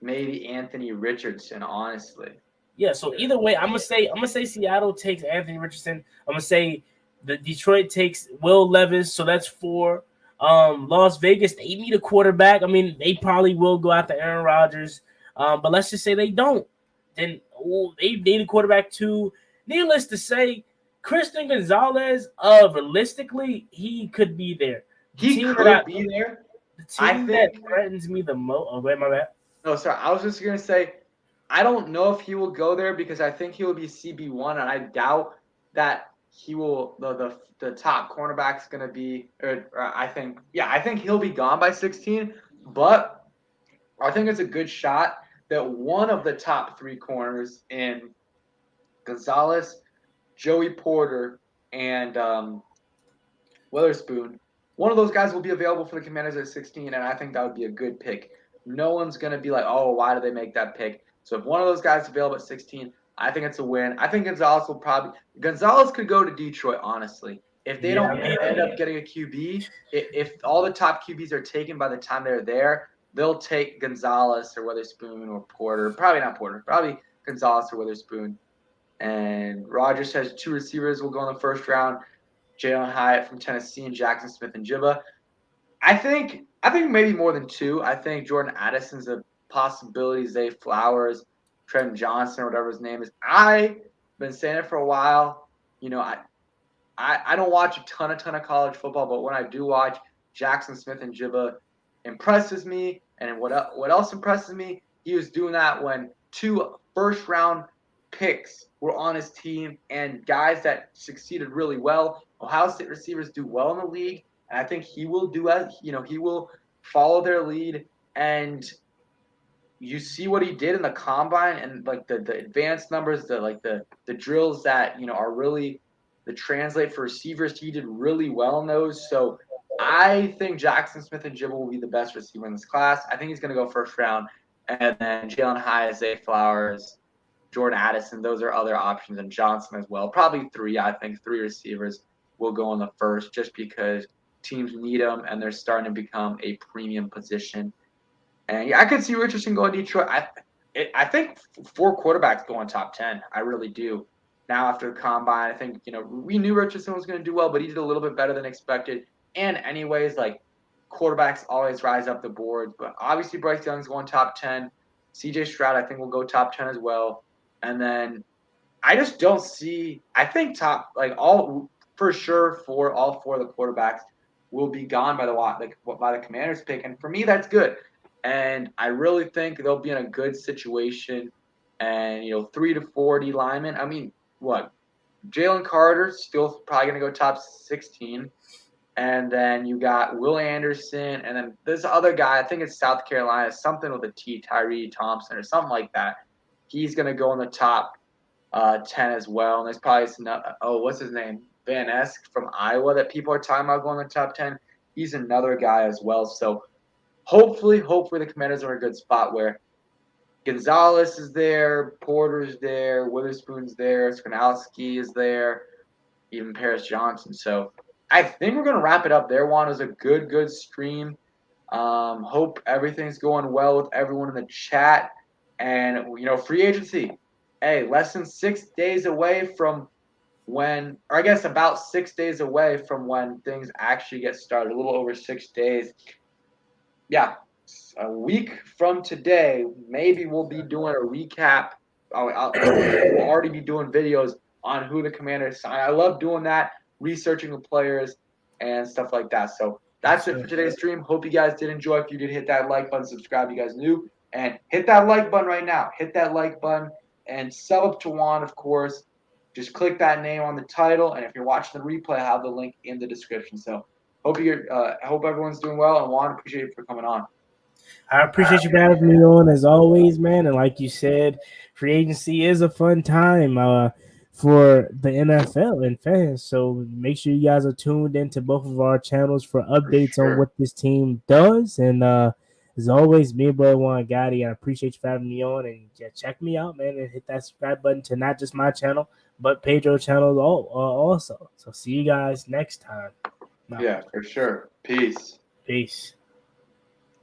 Speaker 1: maybe Anthony Richardson, honestly.
Speaker 2: Yeah, so either way, I'm gonna say Seattle takes Anthony Richardson. I'm gonna say the Detroit takes Will Levis, so that's 4. Las Vegas, they need a quarterback. I mean, they probably will go after Aaron Rodgers, but let's just say they don't. Then they need a quarterback too. Needless to say, Christian Gonzalez, realistically, he could be there.
Speaker 1: He could be there.
Speaker 2: The team that threatens me the most. Oh, wait, my bad.
Speaker 1: No, sorry. I was just gonna say, I don't know if he will go there because I think he will be CB1, and I doubt that he will. The top cornerback's gonna be, or I think he'll be gone by 16. But I think it's a good shot that one of the top 3 corners in Gonzalez, Joey Porter, and Witherspoon, one of those guys will be available for the Commanders at 16, and I think that would be a good pick. No one's going to be like, oh, why did they make that pick? So if one of those guys is available at 16, I think it's a win. I think Gonzalez could go to Detroit, honestly. If they don't end up getting a QB, if all the top QBs are taken by the time they're there, they'll take Gonzalez or Witherspoon or Porter. Probably not Porter. Probably Gonzalez or Witherspoon. And Rodgers has 2 receivers will go in the first round. Jalen Hyatt from Tennessee and Jackson Smith-Njigba. I think maybe more than 2. I think Jordan Addison's a possibility. Zay Flowers, Trent Johnson, or whatever his name is. I've been saying it for a while. You know, I don't watch a ton of college football, but when I do watch, Jackson Smith-Njigba impresses me. And what else impresses me? He was doing that when 2 first-round picks were on his team and guys that succeeded really well. Ohio State receivers do well in the league, and I think he will do he will follow their lead. And you see what he did in the combine and like the advanced numbers, the drills that are really the translate for receivers. He did really well in those. So I think Jackson Smith-Njigba will be the best receiver in this class. I think he's going to go first round, and then Jalen Hyatt, Zay Flowers, Jordan Addison, those are other options, and Johnson as well. Probably 3. I think 3 receivers will go in the first just because teams need them and they're starting to become a premium position. And I could see Richardson going to Detroit. I think 4 quarterbacks go in top 10. I really do. Now after the combine, I think we knew Richardson was going to do well, but he did a little bit better than expected. And anyways, like quarterbacks always rise up the boards, but obviously Bryce Young's going top 10. C.J. Stroud I think will go top 10 as well. And then I just don't see. I think top all for sure for all 4 of the quarterbacks will be gone by the Commanders pick, and for me that's good. And I really think they'll be in a good situation. And 3 to 4 D linemen. I mean, what? Jalen Carter's still probably gonna go top 16. And then you got Will Anderson, and then this other guy, I think it's South Carolina, something with a T, Tyree Thompson or something like that. He's going to go in the top 10 as well. And there's probably what's his name? Van Esk from Iowa that people are talking about going in the top 10. He's another guy as well. So hopefully the Commanders are in a good spot where Gonzalez is there, Porter's there, Witherspoon's there, Skrnowski is there, even Paris Johnson. So I think we're gonna wrap it up there. Juan, is a good stream. Hope everything's going well with everyone in the chat. And free agency. Hey, less than 6 days away from when, or I guess about 6 days away from when things actually get started. A little over 6 days. Yeah, a week from today, maybe we'll be doing a recap. We'll already be doing videos on who the Commanders sign. I love doing that, researching the players and stuff like that. So that's it for today's stream. Hope you guys did enjoy. If you did, hit that like button, subscribe. You guys new, and hit that like button right now. Hit that like button and sub up to Juan, of course. Just click that name on the title, and if you're watching the replay, I have the link in the description. So hope everyone's doing well, and Juan, appreciate you for coming on.
Speaker 2: I appreciate you having me on as always, man. And like you said, free agency is a fun time for the NFL and fans. So make sure you guys are tuned into both of our channels for updates on what this team does. And as always, me and Brother Juan Gotti, I appreciate you for having me on. And check me out, man, and hit that subscribe button to not just my channel, but Pedro channel also. So see you guys next time.
Speaker 1: Yeah, for sure. Peace.
Speaker 2: Peace.